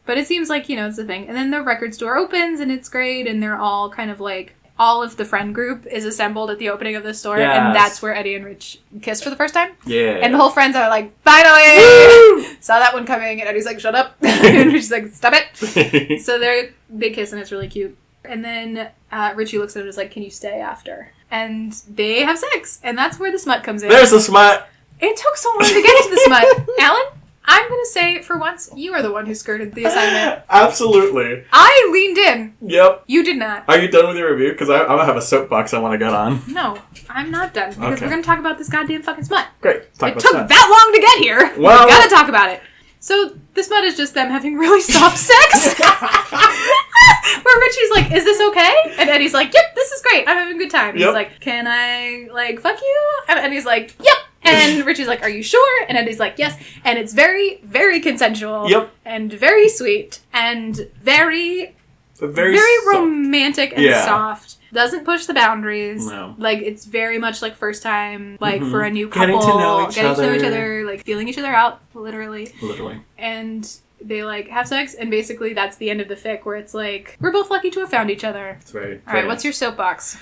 But it seems like, you know, it's a thing. And then the record store opens, and it's great, and they're all kind of, like, all of the friend group is assembled at the opening of the store, and that's where Eddie and Rich kiss for the first time. Yeah. And the whole friends are like, finally! Woo! Saw that one coming, and Eddie's like, shut up. And Richie's like, stop it. So they kiss, and it's really cute. And then Richie looks at him and is like, can you stay after? And they have sex, and that's where the smut comes in. There's the smut! It took so long to get to the smut. Alan? I'm going to say, for once, you are the one who skirted the assignment. Absolutely. I leaned in. Yep. You did not. Are you done with your review? Because I have a soapbox I want to get on. No, I'm not done. Because we're going to talk about this goddamn fucking smut. Great. It took that long to get here. Well, we gotta talk about it. So, the smut is just them having really soft sex. Where Richie's like, is this okay? And Eddie's like, yep, this is great. I'm having a good time. He's like, can I, like, fuck you? And Eddie's like, yep. And Richie's like, are you sure? And Eddie's like, yes. And it's very, very consensual. Yep. And very sweet. And very romantic and soft. Doesn't push the boundaries. No. Like, it's very much like first time, like, for a new couple. Getting to know each other, like, feeling each other out, literally. And they, like, have sex, and basically that's the end of the fic, where it's like, we're both lucky to have found each other. That's right. Alright, what's your soapbox?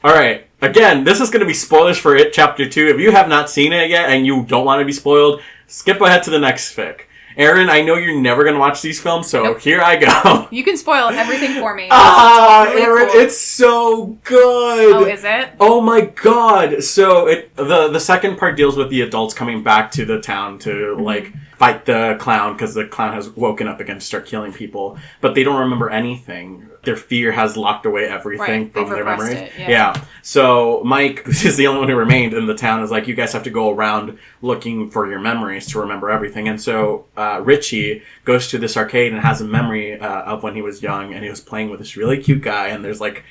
Alright, again, this is going to be spoilers for It Chapter 2. If you have not seen it yet, and you don't want to be spoiled, skip ahead to the next fic. Erin, I know you're never going to watch these films, so here I go. You can spoil everything for me. Really Erin, cool. It's so good. Oh, is it? Oh my god. So the second part deals with the adults coming back to the town to, like, fight the clown, because the clown has woken up again to start killing people. But they don't remember anything. Their fear has locked away everything from their memories. Yeah. So Mike, who's the only one who remained in the town, is like, you guys have to go around looking for your memories to remember everything. And so Richie goes to this arcade and has a memory of when he was young, and he was playing with this really cute guy, and there's like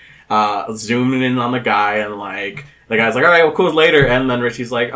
zooming in on the guy, and like the guy's like, all right, well, cool, later. And then Richie's like,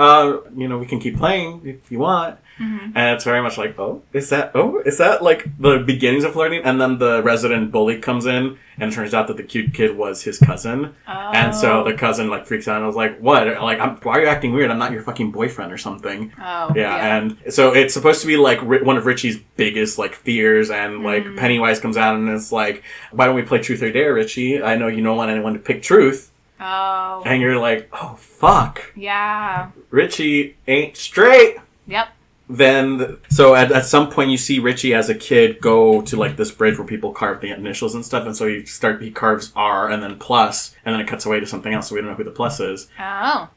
we can keep playing if you want. And it's very much like, is that like the beginnings of flirting? And then the resident bully comes in, and it turns out that the cute kid was his cousin. And so the cousin, like, freaks out and was like, what? Like, why are you acting weird? I'm not your fucking boyfriend or something. And so it's supposed to be like one of Richie's biggest, like, fears, and like Pennywise comes out and is like, why don't we play Truth or Dare, Richie? I know you don't want anyone to pick truth. And you're like, oh, fuck. Yeah. Richie ain't straight. Yep. Then, so at some point you see Richie as a kid go to, like, this bridge where people carve the initials and stuff, and so he carves R and then plus, and then it cuts away to something else, so we don't know who the plus is. Oh.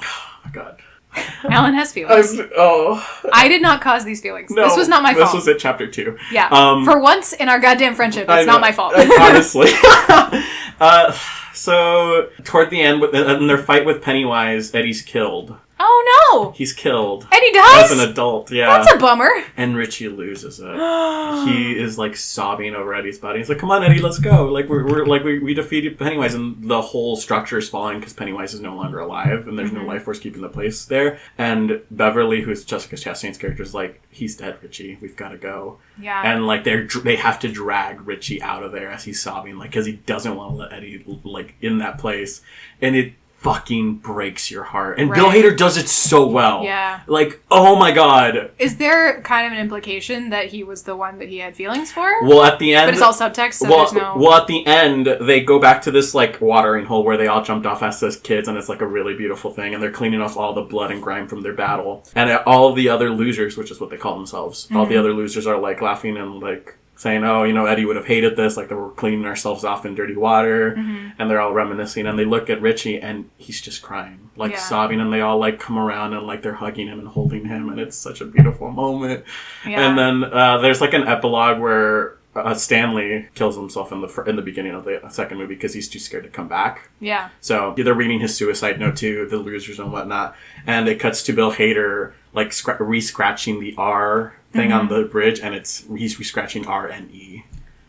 Oh my god. Alan has feelings. I did not cause these feelings. No, this was not my fault. This was at Chapter 2. Yeah. For once in our goddamn friendship, it's not my fault. Honestly. So, toward the end, in their fight with Pennywise, Eddie's killed. Oh no! He's killed. Eddie dies? As an adult, yeah. That's a bummer. And Richie loses it. He is, like, sobbing over Eddie's body. He's like, come on, Eddie, let's go. Like, we defeated Pennywise, and the whole structure is falling because Pennywise is no longer alive, and there's no life force keeping the place there. And Beverly, who's Jessica Chastain's character, is like, he's dead, Richie. We've got to go. Yeah. And, like, they have to drag Richie out of there as he's sobbing, like, because he doesn't want to let Eddie, like, in that place. And it fucking breaks your heart. And Bill Hader does it so well. Yeah. Like, oh my god. Is there kind of an implication that he was the one that he had feelings for? Well, at the end... But it's all subtext, so there's no... Well, at the end, they go back to this, like, watering hole where they all jumped off as kids, and it's, like, a really beautiful thing, and they're cleaning off all the blood and grime from their battle. And all the other losers, which is what they call themselves, all the other losers are, like, laughing and, like, saying, oh, Eddie would have hated this, like, they were cleaning ourselves off in dirty water, and they're all reminiscing, and they look at Richie, and he's just crying, like, sobbing, and they all, like, come around, and, like, they're hugging him and holding him, and it's such a beautiful moment. Yeah. And then there's, like, an epilogue where Stanley kills himself in the beginning of the second movie because he's too scared to come back. Yeah. So they're reading his suicide note to the losers and whatnot, and it cuts to Bill Hader, like, re-scratching the R thing on the bridge, and he's re-scratching R and E.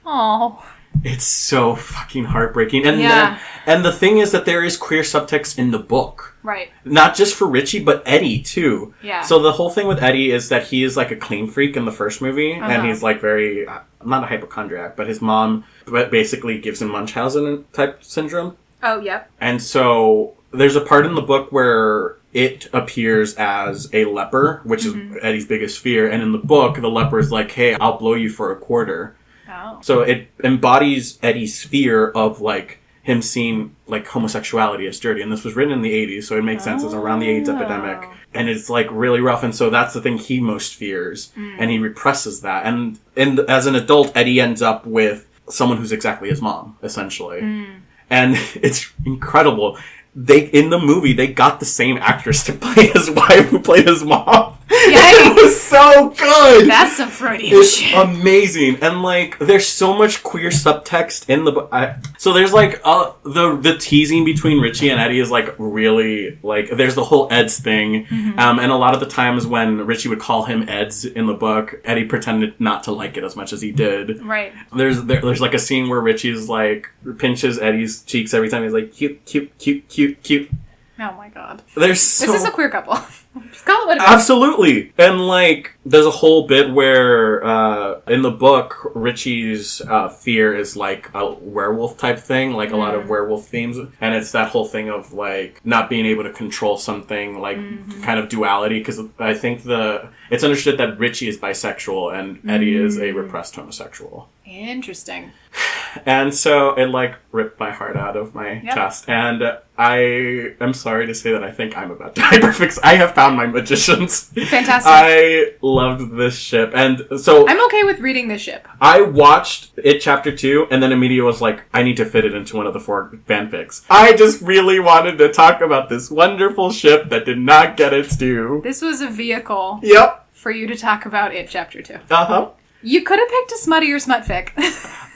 Oh. It's so fucking heartbreaking. And the thing is that there is queer subtext in the book. Right. Not just for Richie, but Eddie, too. Yeah. So the whole thing with Eddie is that he is, like, a clean freak in the first movie, and he's, like, very, not a hypochondriac, but his mom basically gives him Munchausen-type syndrome. Oh, yep. And so there's a part in the book where it appears as a leper, which is Eddie's biggest fear. And in the book, the leper is like, hey, I'll blow you for a quarter. Oh. So it embodies Eddie's fear of, like, him seeing, like, homosexuality as dirty. And this was written in the 80s, so it makes sense. It's around the AIDS epidemic. And it's, like, really rough. And so that's the thing he most fears. And he represses that. And as an adult, Eddie ends up with someone who's exactly his mom, essentially. And it's incredible. In the movie, they got the same actress to play his wife who played his mom. It was so good. That's some Freudian shit. Amazing. And, like, there's so much queer subtext in the book. So there's, like, the teasing between Richie and Eddie is, like, really, like, there's the whole Eds thing. Mm-hmm. And a lot of the times when Richie would call him Eds in the book, Eddie pretended not to like it as much as he did. Right. There's like, a scene where Richie's, like, pinches Eddie's cheeks every time he's like, cute, cute, cute, cute, cute. Oh my god. This is a queer couple. Just call it what it is. Absolutely. And, like, there's a whole bit where, in the book, Richie's fear is, like, a werewolf type thing, like a lot of werewolf themes. And it's that whole thing of, like, not being able to control something, like, kind of duality. Because I think it's understood that Richie is bisexual and Eddie is a repressed homosexual. Interesting. And so it, like, ripped my heart out of my chest. And I am sorry to say that I think I'm about to hyperfix. I have found my magicians. Fantastic. I loved this ship. And so I'm okay with reading this ship. I watched it chapter 2 and then immediately was like, I need to fit it into one of the 4 fanfics. I just really wanted to talk about this wonderful ship that did not get its due. This was a vehicle. Yep. For you to talk about it chapter 2. Uh-huh. You could have picked a smutty or smut fic.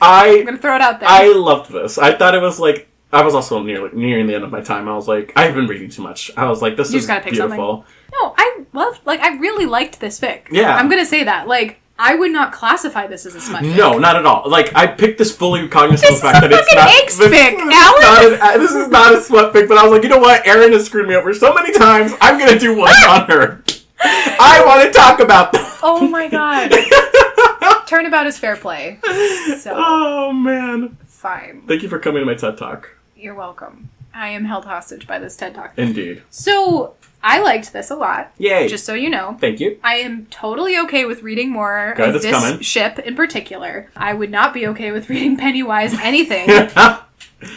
I'm going to throw it out there. I loved this. I thought it was like, I was also nearing the end of my time. I was like, I've been reading too much. I was like, this is beautiful. Something. No, I really liked this fic. Yeah. I'm going to say that. Like, I would not classify this as a smut fic. No, not at all. Like, I picked this fully cognizant of the fact that it's not... This is not a smut fic, but I was like, you know what? Erin has screwed me over so many times. I'm going to do one on her. I want to talk about that. Oh my god. Turnabout is fair play. So. Oh, man. Fine. Thank you for coming to my TED Talk. You're welcome. I am held hostage by this TED Talk. Indeed. So, I liked this a lot. Yay. Just so you know. Thank you. I am totally okay with reading more of this ship in particular. I would not be okay with reading Pennywise anything.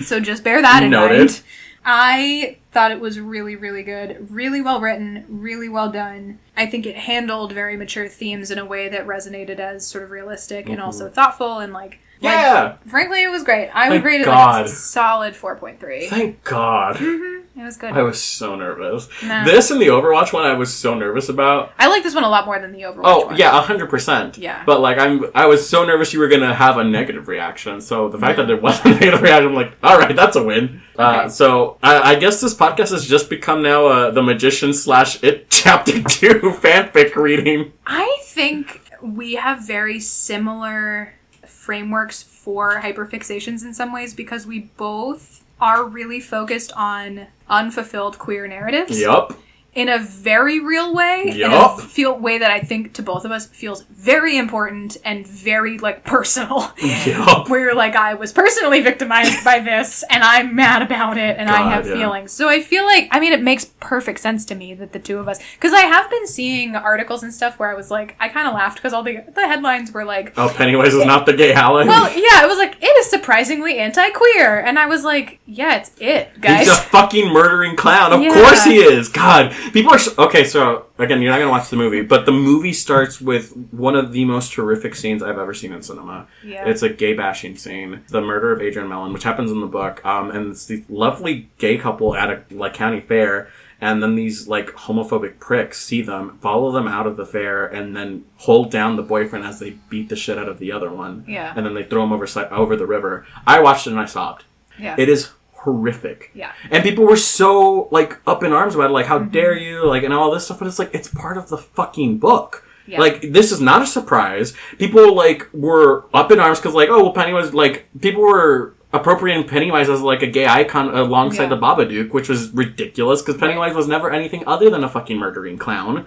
So just bear that in mind. I thought it was really, really good. Really well written. Really well done. I think it handled very mature themes in a way that resonated as sort of realistic and also thoughtful and like... Yeah! Frankly, it was great. I would rate it like a solid 4.3. Thank God. Mm-hmm. It was good. I was so nervous. No. This and the Overwatch one I was so nervous about. I like this one a lot more than the Overwatch one. Oh, yeah, 100%. Yeah. But, like, I was so nervous you were going to have a negative reaction. So the fact that there wasn't a negative reaction, I'm like, all right, that's a win. Okay. So I guess this podcast has just become now the Magician / It Chapter 2 fanfic reading. I think we have very similar frameworks for hyperfixations in some ways because we both are really focused on unfulfilled queer narratives. Yup. In a very real way. Yup. In a way that I think to both of us feels very important and very, like, personal. Yup. Where, like, I was personally victimized by this and I'm mad about it and I have feelings. So I feel like, I mean, it makes perfect sense to me that the two of us... Because I have been seeing articles and stuff where I was like, I kind of laughed because all the headlines were like... Oh, Pennywise is not the gay ally? Well, yeah, it was like, it is surprisingly anti-queer. And I was like, yeah, it's it, guys. He's a fucking murdering clown. Of course he is. God. People are... Okay, so, again, you're not going to watch the movie, but the movie starts with one of the most horrific scenes I've ever seen in cinema. Yeah. It's a gay bashing scene. The murder of Adrian Mellon, which happens in the book, and it's the lovely gay couple at a, like, county fair, and then these, like, homophobic pricks see them, follow them out of the fair, and then hold down the boyfriend as they beat the shit out of the other one. Yeah. And then they throw him over the river. I watched it and I sobbed. Yeah. It is horrific. Yeah. And people were so, like, up in arms about it, like, how dare you, like, and all this stuff, but it's like, it's part of the fucking book. Yeah. Like, this is not a surprise. People, like, were up in arms because, like, oh, well, Pennywise, like, people were appropriating Pennywise as, like, a gay icon alongside the Babadook, which was ridiculous because Pennywise was never anything other than a fucking murdering clown.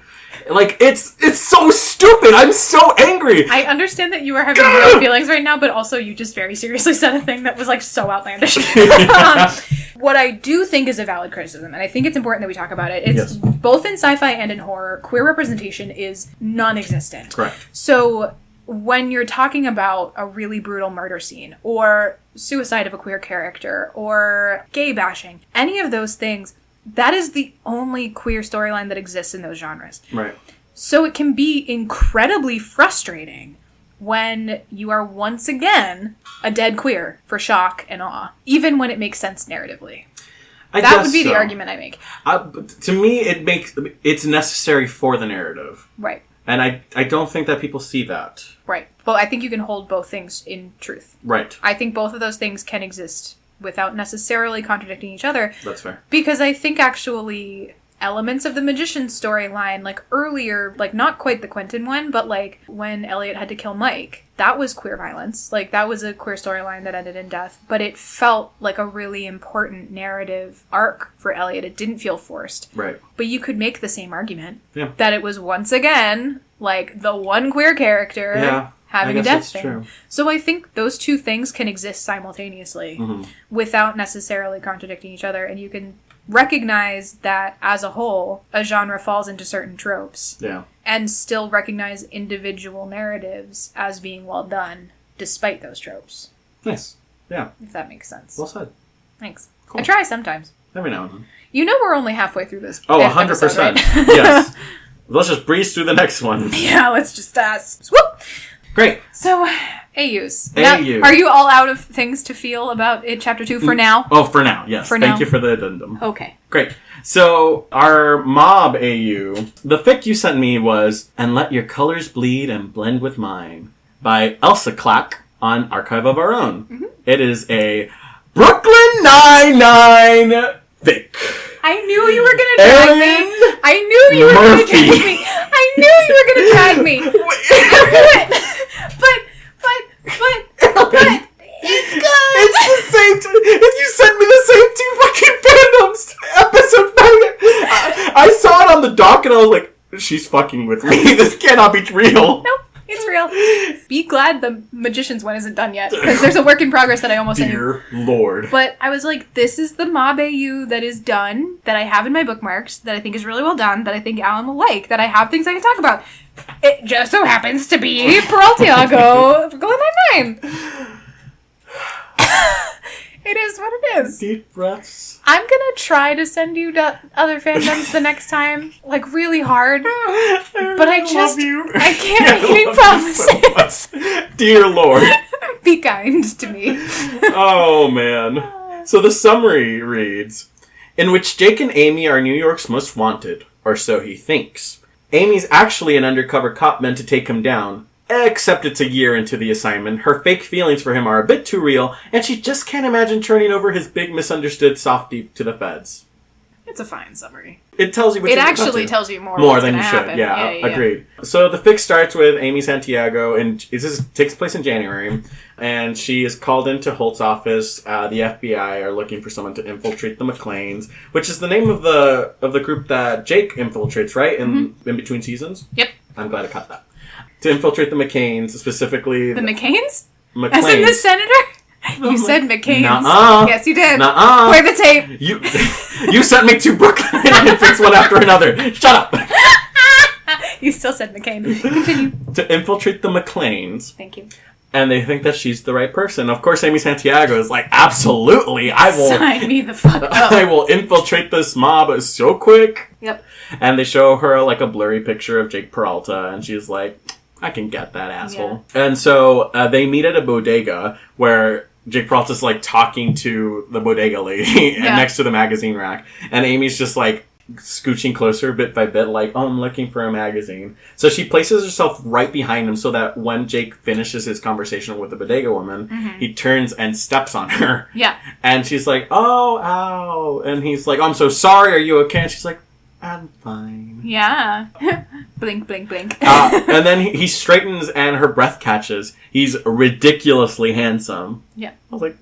Like, it's so stupid. I'm so angry. I understand that you are having real feelings right now, but also you just very seriously said a thing that was, like, so outlandish. What I do think is a valid criticism, and I think it's important that we talk about it, it's both in sci-fi and in horror, queer representation is non-existent. Correct. So when you're talking about a really brutal murder scene, or suicide of a queer character, or gay bashing, any of those things, that is the only queer storyline that exists in those genres. Right. So it can be incredibly frustrating when you are once again a dead queer for shock and awe, even when it makes sense narratively. That would be the argument I make. To me, it's necessary for the narrative. Right. And I don't think that people see that. Right. Well, I think you can hold both things in truth. Right. I think both of those things can exist without necessarily contradicting each other. That's fair. Because I think actually elements of the magician's storyline, like earlier, like not quite the Quentin one, but like when Elliot had to kill Mike, that was queer violence. Like that was a queer storyline that ended in death, but it felt like a really important narrative arc for Elliot. It didn't feel forced. Right. But you could make the same argument. Yeah. That it was once again like the one queer character having a death thing. True. So I think those two things can exist simultaneously without necessarily contradicting each other, and you can recognize that as a whole a genre falls into certain tropes and still recognize individual narratives as being well done despite those tropes. Nice. Yeah. If that makes sense. Well said. Thanks. Cool. I try sometimes. Every now and then. You know we're only halfway through this. Oh, 100%. Episode, right? Yes. Let's just breeze through the next one. Yeah, let's just swoop. Great. So, AUs. AU. Now, are you all out of things to feel about it, Chapter 2 for now? Oh, for now, yes. Thank you for the addendum. Okay. Great. So, our mob AU, the fic you sent me was And Let Your Colors Bleed and Blend With Mine by elseclack on Archive of Our Own. Mm-hmm. It is a Brooklyn Nine-Nine fic. I knew you were going to drag me. I knew you were going to drag me. I knew you were going to drag me. But it's good. It's the same. You sent me the same two fucking fandoms. Episode 9. I saw it on the doc and I was like, she's fucking with me. This cannot be real. Nope. It's real. Be glad the magician's one isn't done yet, because there's a work in progress that I almost Dear Lord. But I was like, this is the mob AU that is done, that I have in my bookmarks, that I think is really well done, that I think Alan will like, that I have things I can talk about. It just so happens to be Portraitofemmy going my mind. It is what it is. Deep breaths. I'm gonna try to send you to other fandoms the next time, like really hard. But I just, I can't make any promises. So Dear Lord. Be kind to me. Oh man. So the summary reads, in which Jake and Amy are New York's most wanted, or so he thinks. Amy's actually an undercover cop meant to take him down. Except it's a year into the assignment, her fake feelings for him are a bit too real, and she just can't imagine turning over his big misunderstood softie to the feds. It's a fine summary. It tells you what it actually tells you more than you should. Yeah, agreed. So the fic starts with Amy Santiago, and this takes place in January, and she is called into Holt's office. The FBI are looking for someone to infiltrate the McLeans, which is the name of the group that Jake infiltrates, right? In between seasons. Yep. I'm glad I cut that. To infiltrate the McCains, specifically... The McCains? McLeans. As in the senator? You said McCains. Nuh-uh. Yes, you did. Nuh-uh. Play the tape. You sent me to Brooklyn and fix one after another. Shut up. You still said McCain. Continue. To infiltrate the McLeans. Thank you. And they think that she's the right person. Of course, Amy Santiago is like, absolutely, I will... Sign me the fuck up. I will infiltrate this mob so quick. Yep. And they show her like a blurry picture of Jake Peralta, and she's like... I can get that asshole. Yeah. And so they meet at a bodega where Jake Peralta's like talking to the bodega lady and next to the magazine rack. And Amy's just like scooching closer bit by bit like, oh, I'm looking for a magazine. So she places herself right behind him so that when Jake finishes his conversation with the bodega woman, he turns and steps on her. Yeah. And she's like, oh, ow. And he's like, oh, I'm so sorry. Are you okay? And she's like, I'm fine. Yeah. Blink, blink, blink. And then he straightens and her breath catches. He's ridiculously handsome. Yeah. I was like,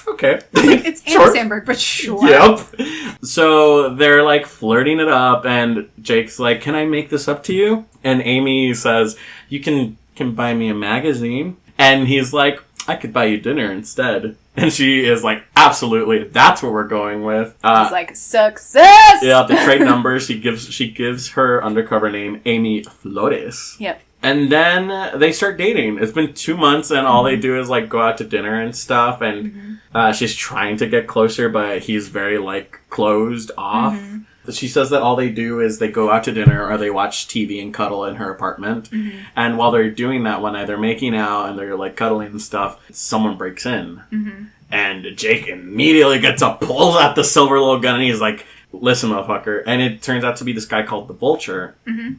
okay. It's Andy Samberg, but sure. Yep. So they're like flirting it up and Jake's like, can I make this up to you? And Amy says, you can buy me a magazine. And he's like, I could buy you dinner instead. And she is like, absolutely, that's what we're going with. He's like, success! Yeah, the trade numbers. She gives her undercover name, Amy Flores. Yep. And then they start dating. It's been 2 months, and all they do is like go out to dinner and stuff. And she's trying to get closer, but he's very like closed off. She says that all they do is they go out to dinner or they watch TV and cuddle in her apartment. And while they're doing that one night, they're making out and they're like cuddling and stuff. Someone breaks in. And Jake immediately gets up, pulls out the silver little gun, and he's like, listen, motherfucker. And it turns out to be this guy called the Vulture. Mm-hmm.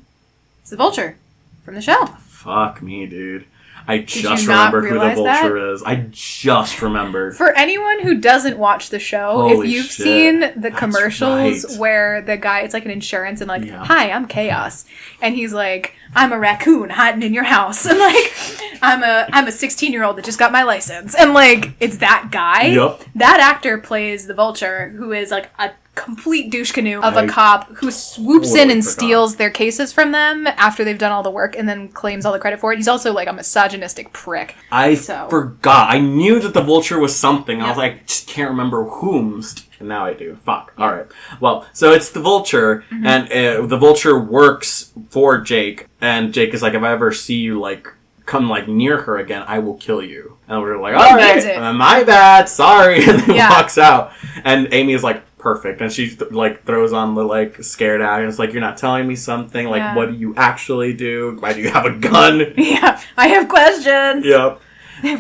It's the Vulture from the show. Fuck me, dude. I Did just you not remember who the realize that? Vulture is. I just remembered. For anyone who doesn't watch the show, Holy if you've shit. seen the That's commercials right. where the guy, it's like an insurance and like, Yeah. hi, I'm Chaos. And he's like, I'm a raccoon hiding in your house. And like, I'm a 16-year-old that just got my license. And like, it's that guy. Yup. That actor plays the Vulture, who is like a complete douche canoe of a cop who swoops in and steals their cases from them after they've done all the work and then claims all the credit for it. He's also like a misogynistic prick. I forgot. I knew that the Vulture was something. Yep. I was like, just can't remember whomst. And now I do. Fuck. Yep. All right. Well, so it's the Vulture, and the Vulture works for Jake, and Jake is like, if I ever see you, like, come, like, near her again, I will kill you. And we're like, all right, my bad, sorry. And then walks out. And Amy is like, perfect. And she, like, throws on the, like, scared eye, and it's like, you're not telling me something. Like, what do you actually do? Why do you have a gun? Yeah, I have questions. Yep.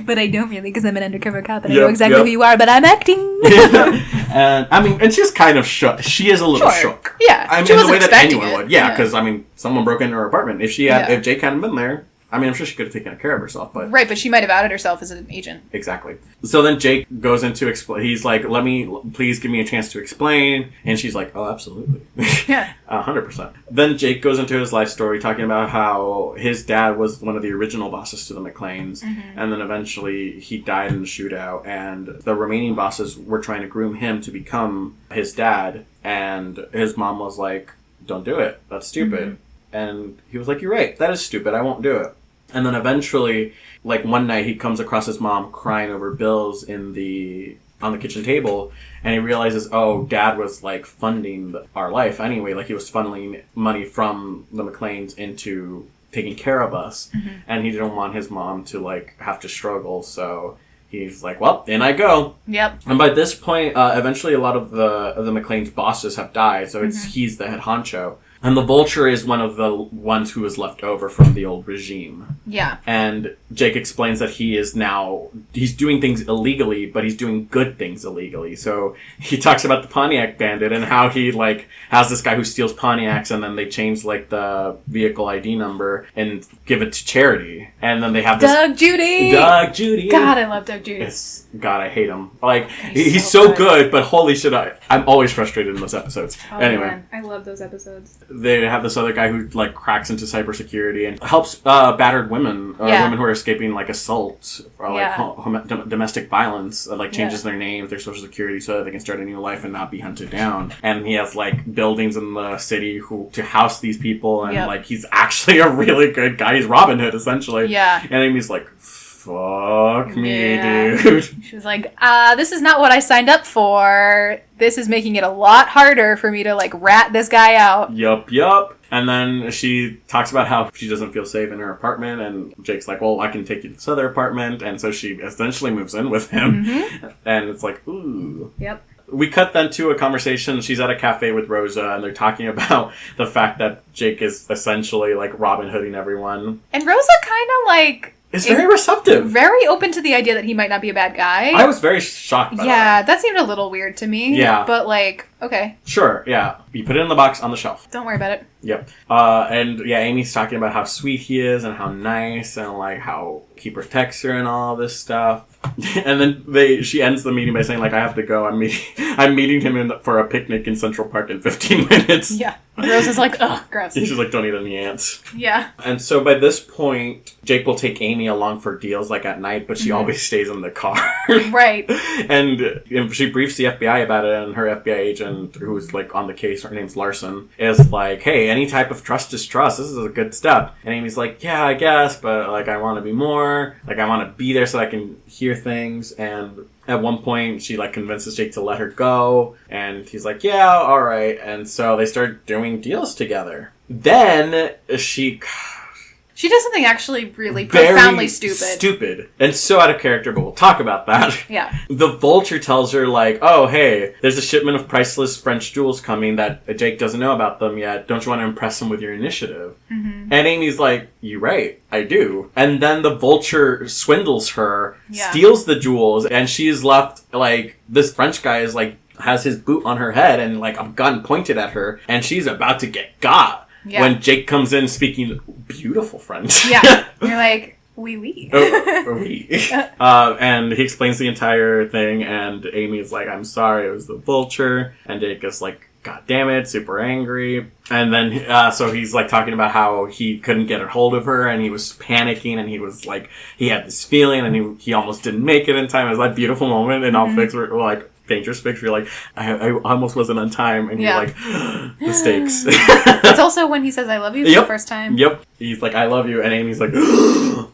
But I don't really, because I'm an undercover cop and I know exactly who you are, but I'm acting. And I mean, and she's kind of shook. She is a little shook. Yeah, I mean, she in the wasn't way that expecting anyone it. would. Yeah, because I mean, someone broke into her apartment. If she had, Yeah. if Jake hadn't been there, I mean, I'm sure she could have taken care of herself. But Right, but she might have outed herself as an agent. exactly. So then Jake goes into explain. He's like, please give me a chance to explain. And she's like, oh, absolutely. Yeah. 100%. Then Jake goes into his life story talking about how his dad was one of the original bosses to the McClanes. And then eventually he died in the shootout. And the remaining bosses were trying to groom him to become his dad. And his mom was like, don't do it. That's stupid. And he was like, you're right. That is stupid. I won't do it. And then eventually, like one night, he comes across his mom crying over bills on the kitchen table, and he realizes, oh, Dad was like funding our life anyway. Like he was funneling money from the McClanes into taking care of us, and he didn't want his mom to like have to struggle. So he's like, well, in I go. Yep. And by this point, eventually, a lot of the McClanes' bosses have died, so he's the head honcho. And the Vulture is one of the ones who was left over from the old regime. Yeah. And Jake explains that he's doing things illegally, but he's doing good things illegally. So he talks about the Pontiac Bandit and how he, like, has this guy who steals Pontiacs, and then they change, like, the vehicle ID number and give it to charity. And then they have this... Doug Judy! God, I love Doug Judy. God, I hate him. Like, he's so good, but holy shit, I'm always frustrated in those episodes. Oh, anyway. Man. I love those episodes. They have this other guy who, like, cracks into cybersecurity and helps battered women, women who are escaping, like, assault or, like, domestic violence, like, changes their names, their social security, so that they can start a new life and not be hunted down. And he has, like, buildings in the city to house these people, and, like, he's actually a really good guy. He's Robin Hood, essentially. Yeah. And Amy's like, fuck me, dude. She was like, this is not what I signed up for. This is making it a lot harder for me to, like, rat this guy out. Yup. And then she talks about how she doesn't feel safe in her apartment, and Jake's like, well, I can take you to this other apartment. And so she essentially moves in with him. And it's like, ooh. Yep. We cut then to a conversation. She's at a cafe with Rosa, and they're talking about the fact that Jake is essentially, like, Robin Hooding everyone. And Rosa kind of, like... is very receptive. Very open to the idea that he might not be a bad guy. I was very shocked by that. Yeah, that seemed a little weird to me. Yeah. But, like, okay. Sure, yeah. You put it in the box on the shelf. Don't worry about it. Yep. And, yeah, Amy's talking about how sweet he is and how nice and, like, how he protects her and all this stuff. And then she ends the meeting by saying, like, I have to go. I'm meeting him for a picnic in Central Park in 15 minutes. Yeah. Rosa's like, ugh, gross. And she's like, don't eat any ants. Yeah. And so by this point, Jake will take Amy along for deals, like, at night, but she always stays in the car. Right. And she briefs the FBI about it, and her FBI agent, who's, like, on the case, her name's Larson, is like, hey, any type of trust is trust. This is a good step. And Amy's like, yeah, I guess, but, like, I want to be more. Like, I want to be there so I can hear things. And at one point, she, like, convinces Jake to let her go. And he's like, yeah, all right. And so they start doing deals together. Then she She does something actually really very profoundly stupid. Stupid. And so out of character, but we'll talk about that. Yeah. The Vulture tells her, like, oh, hey, there's a shipment of priceless French jewels coming that Jake doesn't know about them yet. Don't you want to impress him with your initiative? Mm-hmm. And Amy's like, you're right, I do. And then the Vulture swindles her, steals the jewels, and she's left, like, this French guy is, like, has his boot on her head and, like, a gun pointed at her, and she's about to get got. Yeah. When Jake comes in speaking beautiful French. Yeah. You're like, oui, oui. Oui. And he explains the entire thing, and Amy's like, I'm sorry, it was the Vulture. And Jake is like, God damn it, super angry. And then, so he's like talking about how he couldn't get a hold of her, and he was panicking, and he was like, he had this feeling, and he almost didn't make it in time. It was that beautiful moment in all Fix, where like, Dangerous Fix, where you're like, I almost wasn't on time, and you're like, the stakes. It's also when he says, I love you for the first time. Yep. He's like, I love you, and Amy's like, I love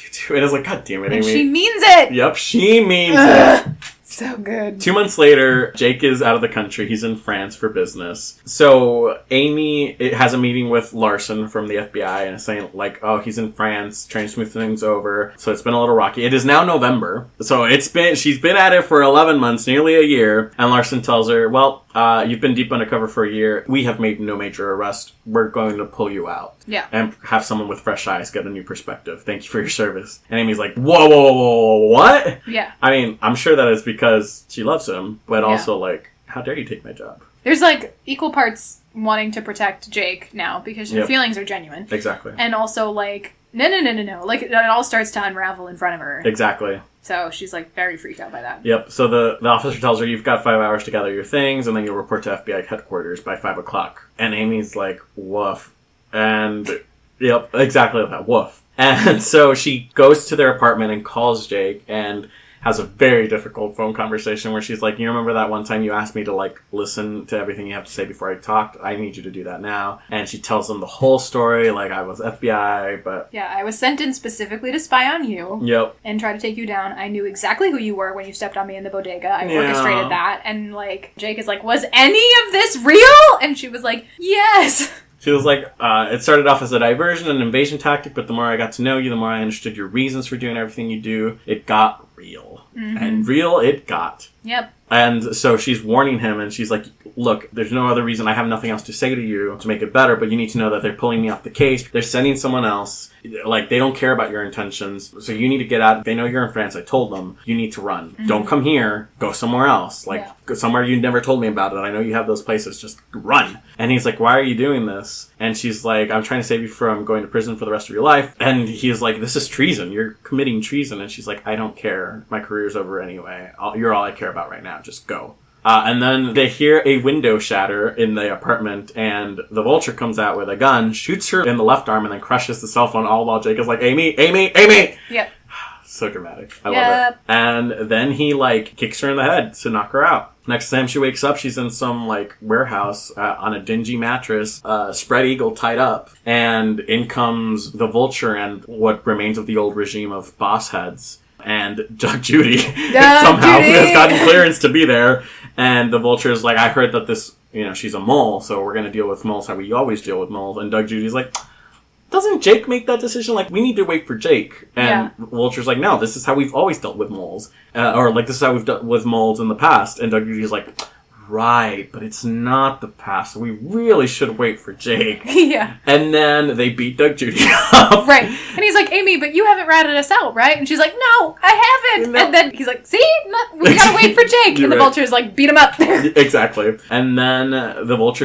you too. And it's like, God damn it, Amy. And she means it! Yep, she means it. So good. 2 months later, Jake is out of the country. He's in France for business. So Amy has a meeting with Larson from the FBI and is saying, like, oh, he's in France, trying to smooth things over. So it's been a little rocky. It is now November. So she's been at it for 11 months, nearly a year. And Larson tells her, well, you've been deep undercover for a year. We have made no major arrest. We're going to pull you out. Yeah. And have someone with fresh eyes get a new perspective. Thank you for your service. And Amy's like, whoa, what? Yeah. I mean, I'm sure that is because she loves him, but also, like, how dare you take my job? There's, like, equal parts wanting to protect Jake now because her feelings are genuine. Exactly. And also, like, no. Like, it all starts to unravel in front of her. Exactly. So she's, like, very freaked out by that. Yep. So the officer tells her, you've got 5 hours to gather your things, and then you'll report to FBI headquarters by 5 o'clock. And Amy's like, woof. And, yep, exactly like that. Woof. And so she goes to their apartment and calls Jake and has a very difficult phone conversation where she's like, you remember that one time you asked me to, like, listen to everything you have to say before I talked? I need you to do that now. And she tells him the whole story, like, I was FBI, but... Yeah, I was sent in specifically to spy on you. Yep. And try to take you down. I knew exactly who you were when you stepped on me in the bodega. I orchestrated that. And, like, Jake is like, was any of this real? And she was like, yes! She was like, it started off as a diversion, an invasion tactic, but the more I got to know you, the more I understood your reasons for doing everything you do. It got real. Mm-hmm. And real it got. Yep. And so she's warning him, and she's like, look, there's no other reason. I have nothing else to say to you to make it better, but you need to know that they're pulling me off the case. They're sending someone else. Like, they don't care about your intentions. So you need to get out. They know you're in France. I told them. You need to run. Mm-hmm. Don't come here. Go somewhere else. Like, go somewhere you never told me about it. I know you have those places. Just run. And he's like, why are you doing this? And she's like, I'm trying to save you from going to prison for the rest of your life. And he's like, this is treason. You're committing treason. And she's like, I don't care. My career's over anyway. You're all I care about right now. Just go. And then they hear a window shatter in the apartment, and the Vulture comes out with a gun, shoots her in the left arm, and then crushes the cell phone, all while Jake is like, Amy! Yep. So dramatic. I love it. And then he, like, kicks her in the head to knock her out. Next time she wakes up, she's in some, like, warehouse on a dingy mattress, spread eagle tied up. And in comes the Vulture and what remains of the old regime of boss heads. And Doug Judy somehow has gotten clearance to be there. And the Vulture is like, I heard that this, she's a mole, so we're going to deal with moles how we always deal with moles. And Doug Judy's like, doesn't Jake make that decision? Like, we need to wait for Jake. And Vulture's like, no, this is how we've always dealt with moles. Or, like, this is how we've dealt with moles in the past. And Doug Judy's like, right, but it's not the past, so we really should wait for Jake. Yeah. And then they beat Doug Judy up. Right. And he's like, Amy, but you haven't ratted us out, right? And she's like, no, I haven't. No. And then he's like, see? We gotta wait for Jake. And the Vulture's like, beat him up. Exactly. And then the Vulture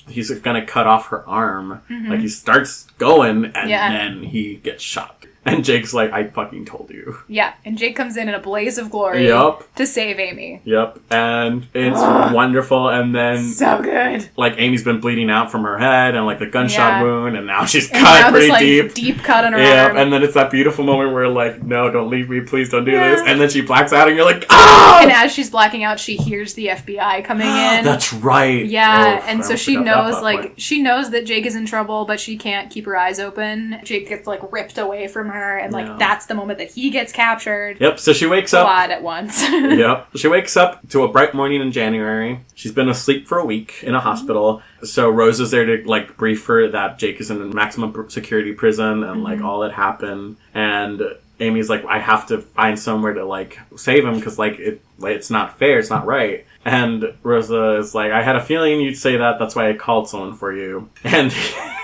he's gonna cut off her arm. Mm-hmm. Like, he starts going, and then he gets shot. And Jake's like, I fucking told you. Yeah, and Jake comes in a blaze of glory to save Amy. Yep, and it's wonderful, and then... So good. Like, Amy's been bleeding out from her head, and, like, the gunshot wound, and now she's cut pretty deep. Deep cut on her arm. And then it's that beautiful moment where, like, no, don't leave me, please don't do this. And then she blacks out, and you're like, ah! And as she's blacking out, she hears the FBI coming in. That's right. Yeah, and so she knows, she knows that Jake is in trouble, but she can't keep her eyes open. Jake gets, like, ripped away from her. And, like, that's the moment that he gets captured. Yep, so she wakes up... A lot at once. Yep. She wakes up to a bright morning in January. She's been asleep for a week in a hospital. So Rose is there to, like, brief her that Jake is in a maximum security prison and, like, all that happened. And Amy's like, I have to find somewhere to, like, save him because, like, it's not fair. It's not right. And Rosa is like, I had a feeling you'd say that. That's why I called someone for you. And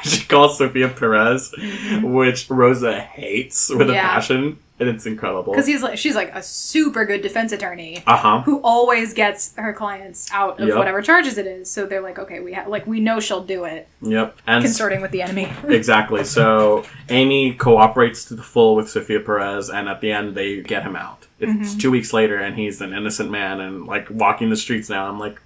she calls Sophia Perez, which Rosa hates with a passion. And it's incredible. Because she's like a super good defense attorney who always gets her clients out of whatever charges it is. So they're like, okay, we know she'll do it. Yep. And consorting with the enemy. Exactly. So Amy cooperates to the full with Sophia Perez, and at the end they get him out. It's 2 weeks later, and he's an innocent man and, like, walking the streets now. I'm like,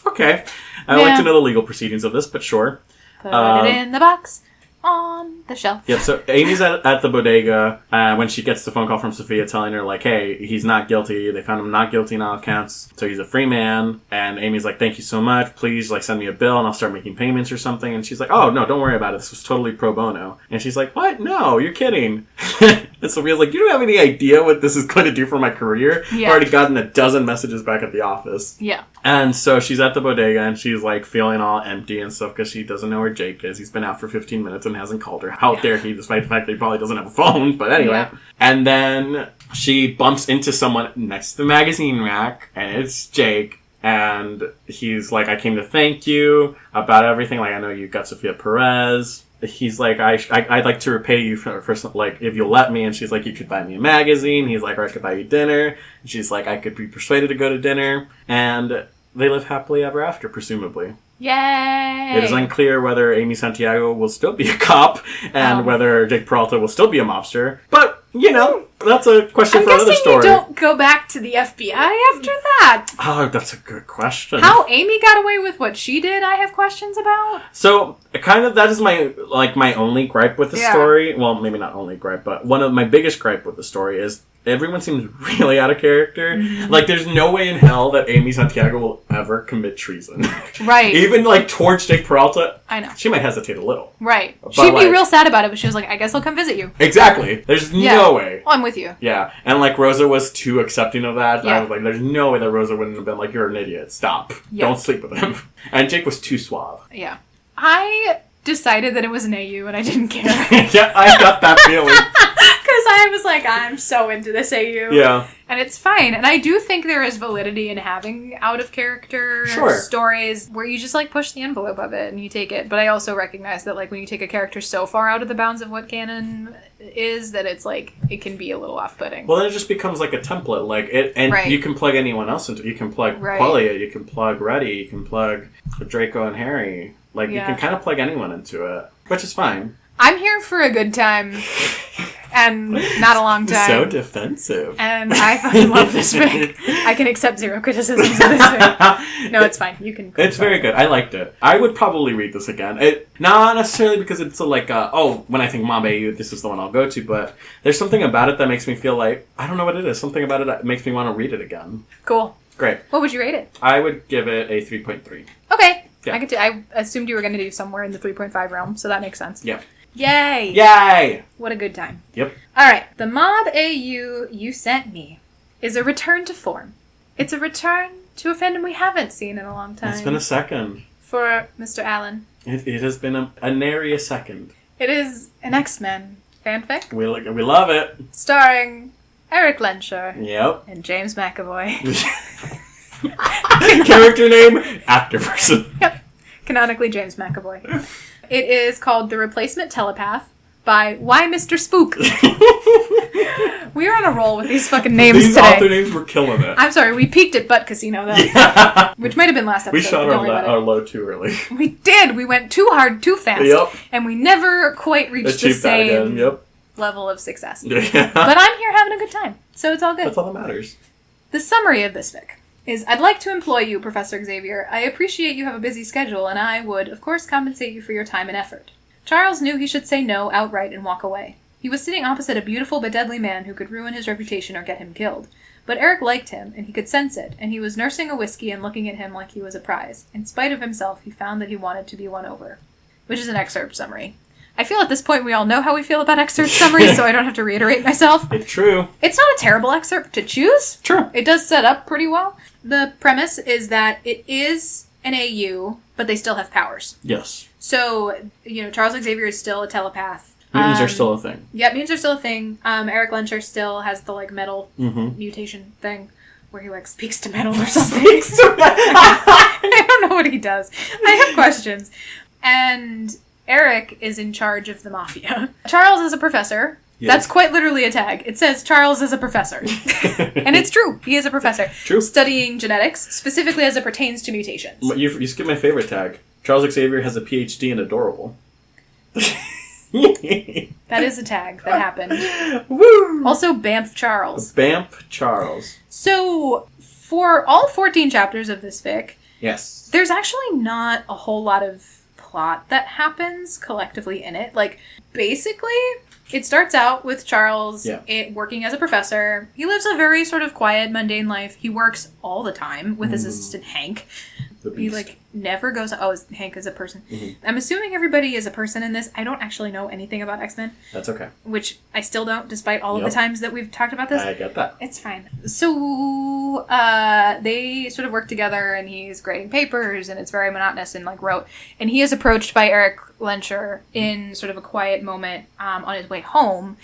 okay. I'd like to know the legal proceedings of this, but sure. Put it in the box. On the shelf. Yep, so Amy's at the bodega when she gets the phone call from Sophia telling her, like, hey, he's not guilty. They found him not guilty on all counts, so he's a free man. And Amy's like, thank you so much. Please, like, send me a bill and I'll start making payments or something. And she's like, oh, no, don't worry about it. This was totally pro bono. And she's like, what? No, you're kidding. And Sophia's like, you don't have any idea what this is going to do for my career? Yeah. I've already gotten a dozen messages back at the office. Yeah. And so she's at the bodega and she's, like, feeling all empty and stuff because she doesn't know where Jake is. He's been out for 15 minutes and hasn't called her. How dare he, despite the fact that he probably doesn't have a phone. But anyway. Yeah. And then she bumps into someone next to the magazine rack, and it's Jake. And he's like, I came to thank you about everything. Like, I know you got Sophia Perez. He's like, I'd like to repay you for like, if you'll let me. And she's like, you could buy me a magazine. He's like, or I could buy you dinner. And she's like, I could be persuaded to go to dinner. And they live happily ever after, presumably. Yay! It is unclear whether Amy Santiago will still be a cop and whether Jake Peralta will still be a mobster. But, you know, that's a question for another story. I'm guessing you don't go back to the FBI after that. Oh, that's a good question. How Amy got away with what she did, I have questions about. So, kind of, that is my only gripe with the story. Well, maybe not only gripe, but one of my biggest gripe with the story is everyone seems really out of character. Mm-hmm. Like, there's no way in hell that Amy Santiago will ever commit treason. Right. Even, like, towards Jake Peralta. I know. She might hesitate a little. Right. She'd be real sad about it, but she was like, I guess I'll come visit you. Exactly. There's no way. Well, I'm with you. Yeah. And, like, Rosa was too accepting of that. Yeah. I was like, there's no way that Rosa wouldn't have been like, you're an idiot. Stop. Yeah. Don't sleep with him. And Jake was too suave. Yeah. I decided that it was an AU and I didn't care. Yeah, I got that feeling. Because I was like, I'm so into this AU. Yeah. And it's fine. And I do think there is validity in having out-of-character stories where you just, like, push the envelope of it and you take it. But I also recognize that, like, when you take a character so far out of the bounds of what canon is, that it's, like, it can be a little off-putting. Well, then it just becomes, like, a template. Like, you can plug anyone else into it. You can plug Quellia, you can plug Reddie, you can plug Draco and Harry. Like, you can kind of plug anyone into it, which is fine. I'm here for a good time. And not a long time. So defensive. And I fucking love this fic. I can accept zero criticisms of this fic. No, it's fine. You can. It's very good. I liked it. I would probably read this again. Not necessarily because it's like, when I think Mob AU, this is the one I'll go to, but there's something about it that makes me feel like, I don't know what it is. Something about it that makes me want to read it again. Cool. Great. What would you rate it? I would give it a 3.3. Okay. Yeah. I assumed you were going to do somewhere in the 3.5 realm, so that makes sense. Yeah. Yay! Yay! What a good time. Yep. Alright, the Mob AU you sent me is a return to form. It's a return to a fandom we haven't seen in a long time. It's been a second. For Mr. Allen. It has been a nary a second. It is an X-Men fanfic. We love it. Starring Eric Lensher. Yep. And James McAvoy. Character name, actor person. Yep. Canonically James McAvoy. It is called The Replacement Telepath by WhyMrSpook. We are on a roll with these fucking names today. These author names were killing it. I'm sorry, we peaked at Butt Casino, though. Yeah. Which might have been last episode. We shot our low too early. We did. We went too hard, too fast. Yep. And we never quite reached the same level of success. Yeah. But I'm here having a good time, so it's all good. That's all that matters. The summary of this fic is, I'd like to employ you, Professor Xavier. I appreciate you have a busy schedule, and I would, of course, compensate you for your time and effort. Charles knew he should say no outright and walk away. He was sitting opposite a beautiful but deadly man who could ruin his reputation or get him killed. But Eric liked him, and he could sense it, and he was nursing a whiskey and looking at him like he was a prize. In spite of himself, he found that he wanted to be won over. Which is an excerpt summary. I feel at this point we all know how we feel about excerpt summaries, so I don't have to reiterate myself. It's true. It's not a terrible excerpt to choose. True. It does set up pretty well. The premise is that it is AU, but they still have powers. Yes. So, Charles Xavier is still a telepath. Mutants are still a thing. Yeah, mutants are still a thing. Eric Lencher still has the, metal mutation thing where he, speaks to metal or something. I don't know what he does. I have questions. And Eric is in charge of the mafia. Charles is a professor. Yes. That's quite literally a tag. It says Charles is a professor. And it's true. He is a professor. True. Studying genetics, specifically as it pertains to mutations. You skipped my favorite tag. Charles Xavier has a PhD in adorable. That is a tag that happened. Woo! Also, Bamf Charles. Bamf Charles. So, for all 14 chapters of this fic, yes, there's actually not a whole lot of plot that happens collectively in it. Basically, it starts out with Charles working as a professor. He lives a very sort of quiet, mundane life. He works all the time with his assistant Hank. He never goes. Oh, Hank is a person. Mm-hmm. I'm assuming everybody is a person in this. I don't actually know anything about X-Men. That's okay. Which I still don't, despite all of the times that we've talked about this. I get that. It's fine. So they sort of work together, and he's grading papers, and it's very monotonous and rote. And he is approached by Eric Lencher in sort of a quiet moment on his way home,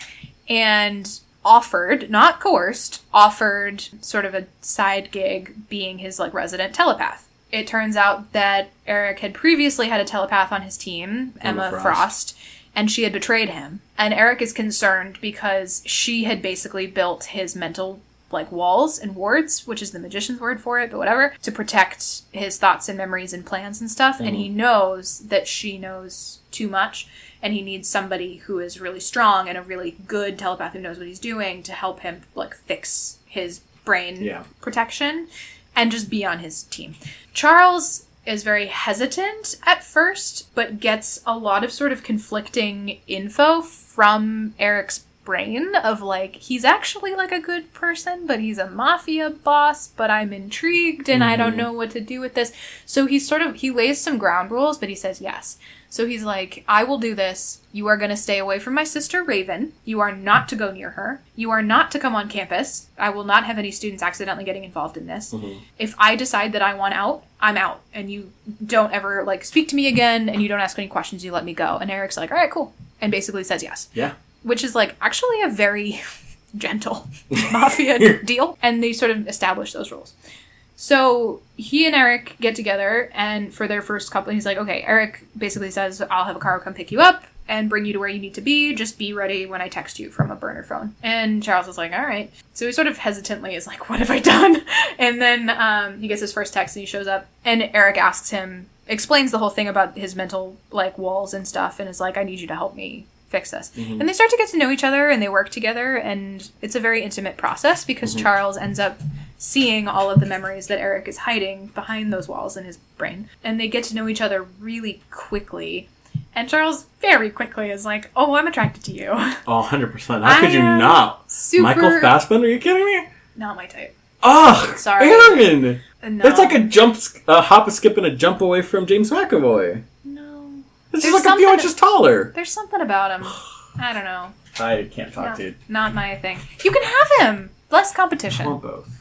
and offered, not coerced, offered sort of a side gig being his resident telepath. It turns out that Eric had previously had a telepath on his team, Emma Frost, and she had betrayed him. And Eric is concerned because she had basically built his mental walls and wards, which is the magician's word for it, but whatever, to protect his thoughts and memories and plans and stuff. Mm. And he knows that she knows too much, and he needs somebody who is really strong and a really good telepath who knows what he's doing to help him fix his brain protection and just be on his team. Charles is very hesitant at first, but gets a lot of sort of conflicting info from Eric's brain of he's actually a good person, but he's a mafia boss, but I'm intrigued and I don't know what to do with this. So he lays some ground rules, but he says yes. So he's I will do this. You are going to stay away from my sister Raven. You are not to go near her. You are not to come on campus. I will not have any students accidentally getting involved in this. Mm-hmm. If I decide that I want out, I'm out. And you don't ever speak to me again, and you don't ask any questions. You let me go. And Eric's all right, cool. And basically says yes. Yeah. Which is actually a very gentle mafia deal. And they sort of establish those rules. So he and Eric get together, and for their first couple, he's okay, Eric basically says, I'll have a car come pick you up and bring you to where you need to be. Just be ready when I text you from a burner phone. And Charles is all right. So he sort of hesitantly is what have I done? And then he gets his first text and he shows up, and Eric explains the whole thing about his mental walls and stuff, and is I need you to help me fix this. Mm-hmm. And they start to get to know each other, and they work together, and it's a very intimate process because Charles ends up seeing all of the memories that Eric is hiding behind those walls in his brain. And they get to know each other really quickly. And Charles very quickly is oh, I'm attracted to you. Oh, 100%. How could you not? Michael Fassbender? Are you kidding me? Not my type. Ugh! Sorry. Erin! No. That's a hop, a skip, and a jump away from James McAvoy. No. This is a few inches taller. There's something about him. I don't know. I can't talk to you. Not my thing. You can have him! Less competition. I want both.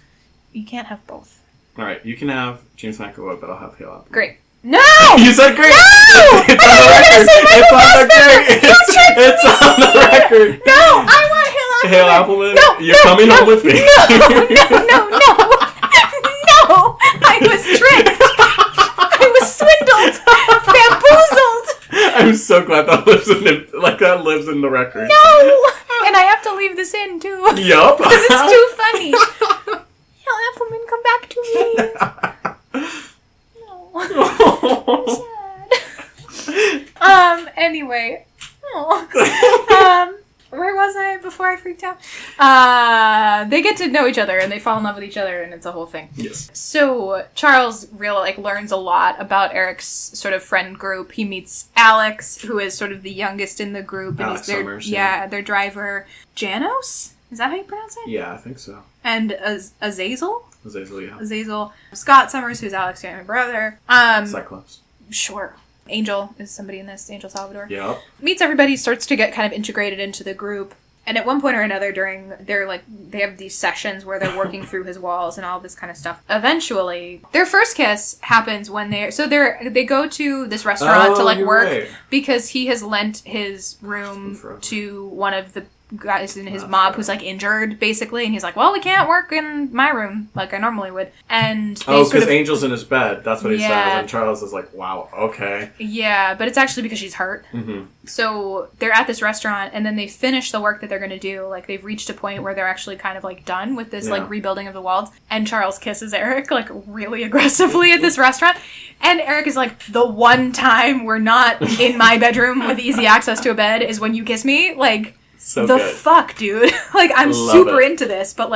You can't have both. Alright, you can have James McAvoy, but I'll have Hale Appleman. Great. No! You said great! No! It's on the record! It's on the record! No! I want Hale Appleman! Hale Appleman? No! You're coming home with me. No! No! I was tricked! I was swindled! Bamboozled! I'm so glad that lives in the record. No! And I have to leave this in, too. Yup. Because it's too funny. Hale Appleman, come back to me. No. I'm sad. Anyway. Oh. Where was I before I freaked out? They get to know each other, and they fall in love with each other, and it's a whole thing. Yes. So Charles really learns a lot about Eric's sort of friend group. He meets Alex, who is sort of the youngest in the group, and Alex he's their Summers, their driver. Janos? Is that how you pronounce it? Yeah, I think so. And Azazel? Azazel, yeah. Azazel. Scott Summers, who's Alex's younger brother. Cyclops. Sure. Angel is somebody in this. Angel Salvador. Yep. Meets everybody, starts to get kind of integrated into the group, And at one point or another during they have these sessions where they're working through his walls and all this kind of stuff. Eventually, their first kiss happens when they go to this restaurant to work because he has lent his room to one of the guys in his mob who's injured basically, and he's like, well, we can't work in my room like I normally would. And because Angel's in his bed, that's what he says, and Charles is like, wow, okay. Yeah, but it's actually because she's hurt. So they're at this restaurant, and then they finish the work that they're going to do. They've reached a point where they're actually kind of done with this rebuilding of the walls, and Charles kisses Eric really aggressively at this restaurant, and Eric is like, the one time we're not in my bedroom with easy access to a bed is when you kiss me. So the good. Fuck, dude. I'm super into this, but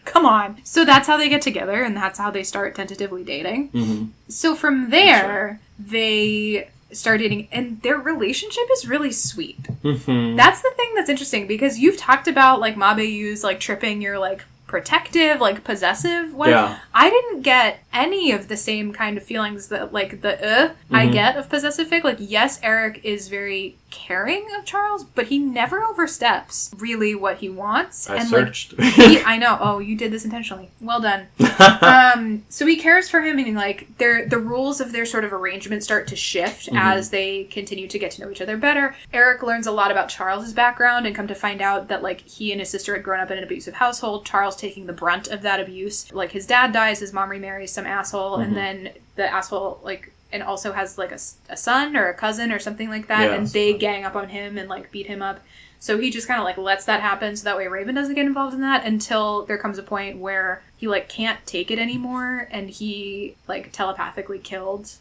come on. So that's how they get together, and that's how they start tentatively dating. So from there, they start dating, and their relationship is really sweet. That's the thing that's interesting, because you've talked about Mabayu's tripping your protective, possessive one. Yeah. I didn't get any of the same kind of feelings that I get of possessive fic. Yes, Eric is very caring of Charles, but he never oversteps really what he wants. I searched. I know. Oh, you did this intentionally. Well done. So he cares for him, and the rules of their sort of arrangement start to shift as they continue to get to know each other better. Eric learns a lot about Charles's background and come to find out that he and his sister had grown up in an abusive household. Charles taking the brunt of that abuse. His dad dies, his mom remarries some asshole, and then the asshole and also has a son or a cousin or something like that, and they gang up on him and beat him up. So he just kind of lets that happen so that way Raven doesn't get involved in that, until there comes a point where he can't take it anymore, and he telepathically killed.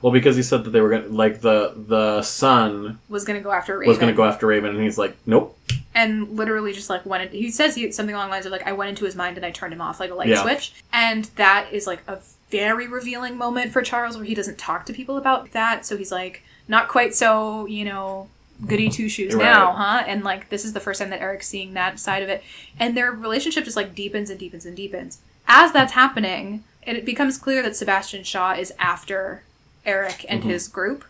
Well, because he said that they were going to, the son was going to go after Raven. And he's like, nope. And literally just he says something along the lines of I went into his mind and I turned him off like a light switch. And that is a very revealing moment for Charles, where he doesn't talk to people about that. So he's not quite so, goody two shoes now, huh? And this is the first time that Eric's seeing that side of it. And their relationship just deepens and deepens and deepens. As that's happening, it becomes clear that Sebastian Shaw is after Eric and his group.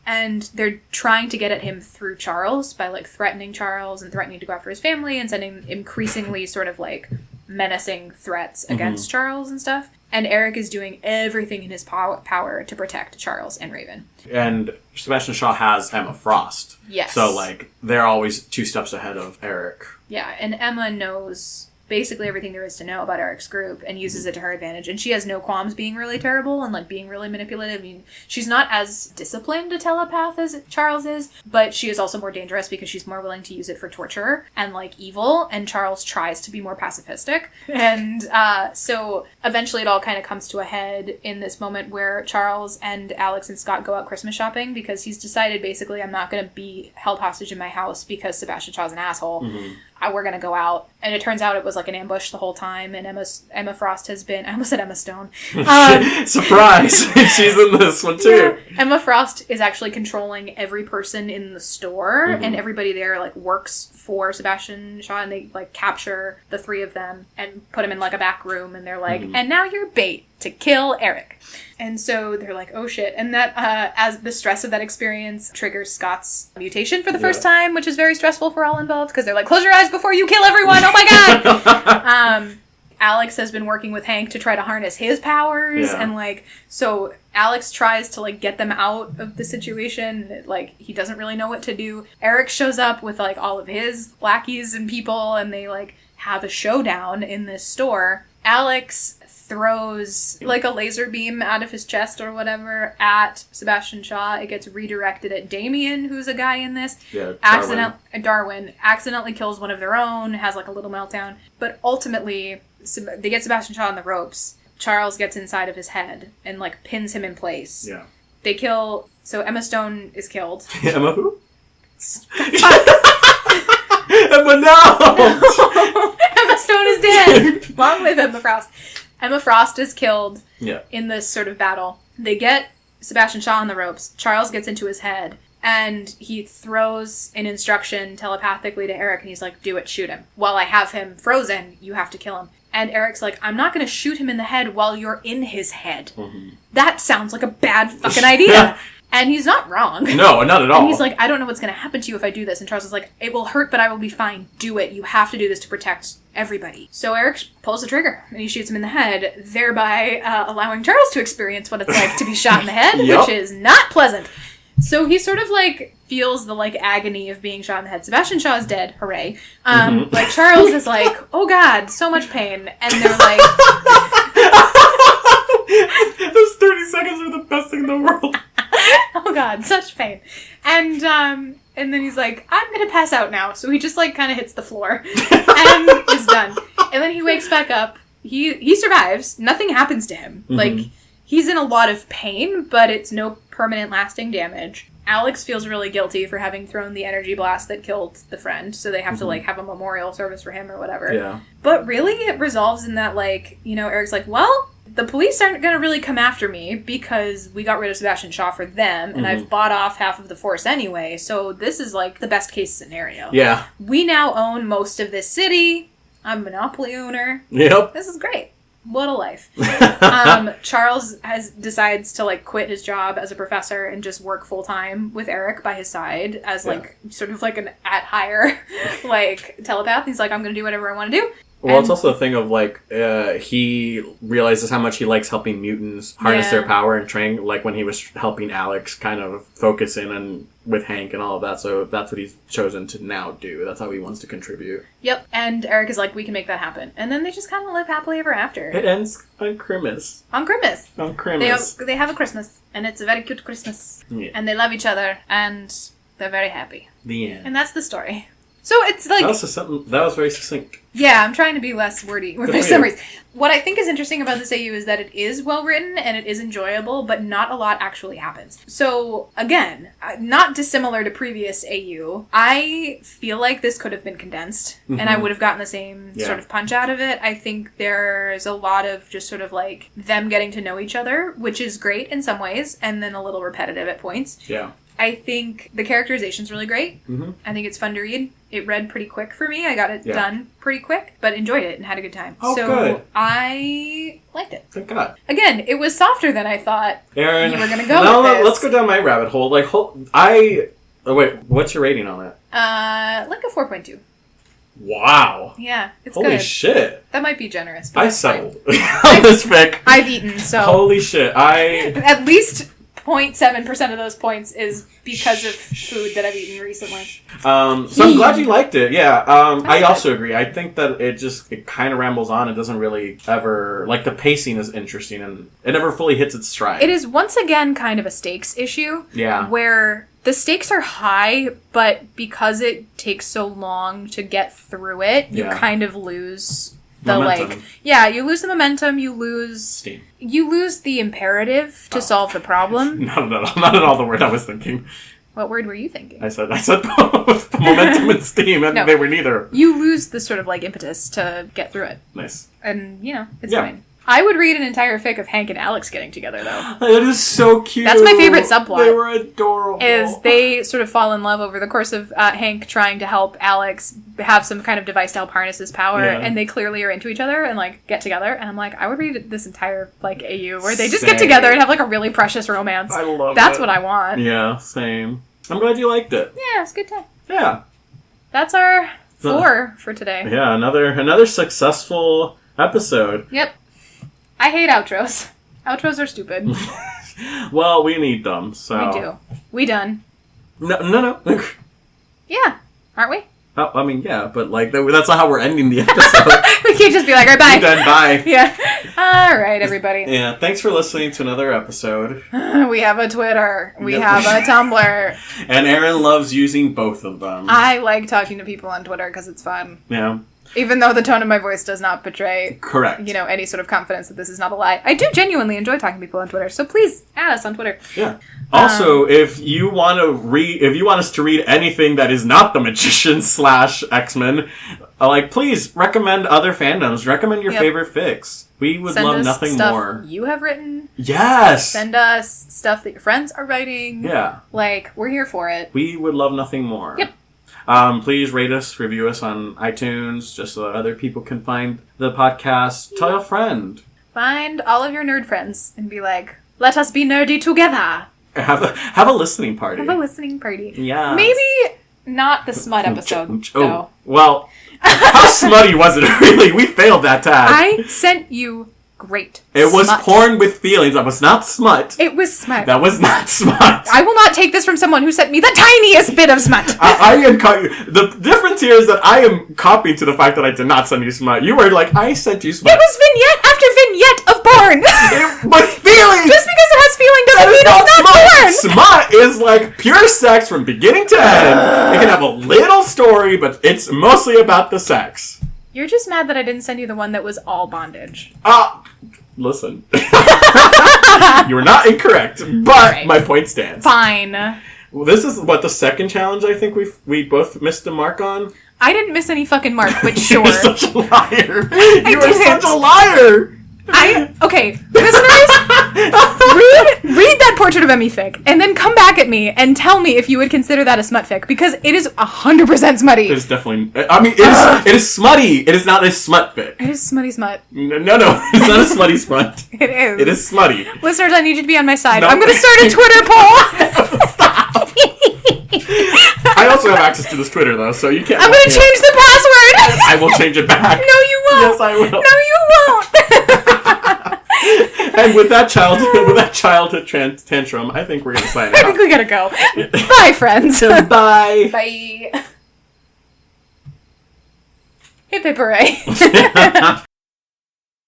And they're trying to get at him through Charles by threatening Charles and threatening to go after his family and sending increasingly sort of menacing threats against Charles and stuff. And Eric is doing everything in his power to protect Charles and Raven. And Sebastian Shaw has Emma Frost. Yes. So they're always 2 steps ahead of Eric. Yeah, and Emma knows basically everything there is to know about Eric's group and uses it to her advantage. And she has no qualms being really terrible and being really manipulative. I mean, she's not as disciplined a telepath as Charles is, but she is also more dangerous because she's more willing to use it for torture and evil. And Charles tries to be more pacifistic. And so eventually it all kind of comes to a head in this moment where Charles and Alex and Scott go out Christmas shopping, because he's decided basically, I'm not going to be held hostage in my house because Sebastian Shaw's an asshole. We're going to go out. And it turns out it was an ambush the whole time. And Emma Frost has been... I almost said Emma Stone. Surprise! She's in this one too. Yeah. Emma Frost is actually controlling every person in the store. And everybody there works for Sebastian Shaw. And they capture the 3 of them and put them in a back room. And they're and now you're bait to kill Eric. And so they're oh shit. And that, as the stress of that experience triggers Scott's mutation for the first time, which is very stressful for all involved, because they're close your eyes before you kill everyone. Oh my God. Alex has been working with Hank to try to harness his powers. And so Alex tries to get them out of the situation. He doesn't really know what to do. Eric shows up with all of his lackeys and people, and they have a showdown in this store. Alex throws a laser beam out of his chest or whatever at Sebastian Shaw. It gets redirected at Damien, who's a guy in this. Yeah, Darwin accidentally kills one of their own, has a little meltdown. But ultimately, they get Sebastian Shaw on the ropes. Charles gets inside of his head and pins him in place. Yeah. They kill... So Emma Stone is killed. Emma who? Emma, no! Emma Stone is dead! Long live Emma Frost. Emma Frost is killed in this sort of battle. They get Sebastian Shaw on the ropes. Charles gets into his head, and he throws an instruction telepathically to Eric, and he's do it, shoot him. While I have him frozen, you have to kill him. And Eric's I'm not going to shoot him in the head while you're in his head. That sounds like a bad fucking idea. And he's not wrong. No, not at all. And he's like, I don't know what's going to happen to you if I do this. And Charles is like, it will hurt, but I will be fine. Do it. You have to do this to protect everybody. So Eric pulls the trigger and he shoots him in the head, thereby allowing Charles to experience what it's like to be shot in the head, Yep. which is not pleasant. So he sort of like feels the like agony of being shot in the head. Sebastian Shaw is dead. Hooray. Like Charles is like, oh God, so much pain. And they're like... Those 30 seconds are the best thing in the world. Oh God, such pain. And then he's like, I'm gonna pass out now. So he just like kind of hits the floor and is done. And then he wakes back up. He survives. Nothing happens to him. Mm-hmm. Like, he's in a lot of pain, but it's no permanent lasting damage. Alex feels really guilty for having thrown the energy blast that killed the friend, so they have to like have a memorial service for him or whatever. Yeah. But really it resolves in that, like, you know, Eric's like, well, the police aren't going to really come after me because we got rid of Sebastian Shaw for them, and I've bought off half of the force anyway, so this is, like, the best case scenario. Yeah. We now own most of this city. I'm a monopoly owner. Yep. This is great. What a life. Charles decides to, like, quit his job as a professor and just work full-time with Eric by his side as, like, sort of like an at-hire, like, telepath. He's like, I'm going to do whatever I want to do. Well, it's also a thing of, like, he realizes how much he likes helping mutants harness their power and train, like when he was helping Alex kind of focus in on with Hank and all of that, so that's what he's chosen to now do. That's how he wants to contribute. Yep, and Eric is like, we can make that happen. And then they just kind of live happily ever after. It ends on Christmas. On Christmas. On Christmas. They have a Christmas, and it's a very cute Christmas. Yeah. And they love each other, and they're very happy. The end. And that's the story. So it's like... That was very succinct. Yeah, I'm trying to be less wordy with my summaries. What I think is interesting about this AU is that it is well written and it is enjoyable, but not a lot actually happens. So, again, not dissimilar to previous AU, I feel like this could have been condensed, and I would have gotten the same sort of punch out of it. I think there's a lot of just sort of like them getting to know each other, which is great in some ways, and then a little repetitive at points. Yeah. I think the characterization's really great. Mm-hmm. I think it's fun to read. It read pretty quick for me. I got it done pretty quick, but enjoyed it and had a good time. Oh, so good. I liked it. Thank God. Again, it was softer than I thought Erin, you were going to go with this. Let's go down my rabbit hole. Like, wait, what's your rating on it? Like a 4.2. Wow. Yeah, it's Holy good. shit. That might be generous. But I it's fine. settled on this pick. I've eaten, so... Holy shit. At least 0.7% of those points is because of food that I've eaten recently. So I'm glad you liked it. Yeah. I also agree. I think that it kind of rambles on. It doesn't really ever... Like, the pacing is interesting, and it never fully hits its stride. It is, once again, kind of a stakes issue. Yeah. Where the stakes are high, but because it takes so long to get through it, you kind of lose... The momentum. You lose the momentum, you lose... Steam. You lose the imperative to solve the problem. Not at all the word I was thinking. What word were you thinking? I said both. Momentum and steam, and they were neither. You lose the sort of, like, impetus to get through it. Nice. And, you know, it's fine. I would read an entire fic of Hank and Alex getting together, though. That is so cute. That's my favorite subplot. They were adorable. Is they sort of fall in love over the course of Hank trying to help Alex have some kind of device to help harness his power, and they clearly are into each other and, like, get together. And I'm like, I would read this entire, like, AU where they just get together and have, like, a really precious romance. I love That's what I want. Yeah, same. I'm glad you liked it. Yeah, it's a good time. Yeah. That's our 4 for today. Yeah, another successful episode. Yep. I hate outros. Outros are stupid. Well, we need them, so... We do. We done. No. Yeah. Aren't we? Oh, I mean, yeah, but, like, that's not how we're ending the episode. We can't just be like, all right, bye. We're done, bye. Yeah. All right, everybody. Yeah, thanks for listening to another episode. We have a Twitter. We have a Tumblr. And Erin loves using both of them. I like talking to people on Twitter because it's fun. Yeah. Even though the tone of my voice does not betray, correct, you know, any sort of confidence that this is not a lie. I do genuinely enjoy talking to people on Twitter, so please add us on Twitter. Yeah. Also, if you want us to read anything that is not the Magician / X-Men, please recommend other fandoms. Recommend your favorite fics. We would love nothing more. You have written. Yes. Send us stuff that your friends are writing. Yeah. Like, we're here for it. We would love nothing more. Yep. Please rate us, review us on iTunes, just so that other people can find the podcast. Tell a friend. Find all of your nerd friends and be like, let us be nerdy together. Have a listening party. Have a listening party. Yeah. Maybe not the smut episode, though. Well, how smutty was it, really? We failed that task. I sent you great It was smut. porn with feelings. That was not smut. It was smut. That was not smut. I will not take this from someone who sent me the tiniest bit of smut. I am the difference here is that I am copying to the fact that I did not send you smut. You were like, I sent you smut. It was vignette after vignette of porn. With feelings. Just because it has feeling doesn't mean it's not porn. Smut is like pure sex from beginning to end. It can have a little story, but it's mostly about the sex. You're just mad that I didn't send you the one that was all bondage. Listen. You were not incorrect, but right. my point stands. Fine. Well, this is, the second challenge I think we both missed the mark on? I didn't miss any fucking mark, but sure. You're such a liar. You are such a liar. Okay, listeners, read that Portrait of Emmy fic, and then come back at me and tell me if you would consider that a smut fic, because it is 100% smutty. It's definitely, it is smutty. It is not a smut fic. It is smutty smut. No, it's not a smutty smut. It is. It is smutty. Listeners, I need you to be on my side. No. I'm going to start a Twitter poll. Stop. I also have access to this Twitter, though, so you can't. I'm going to change the password. I will change it back. No, you won't. Yes, I will. No, you won't. And with that childhood tantrum, I think we're gonna sign out. I think we gotta go. Bye, friends. Bye. Bye. Hip hip hooray.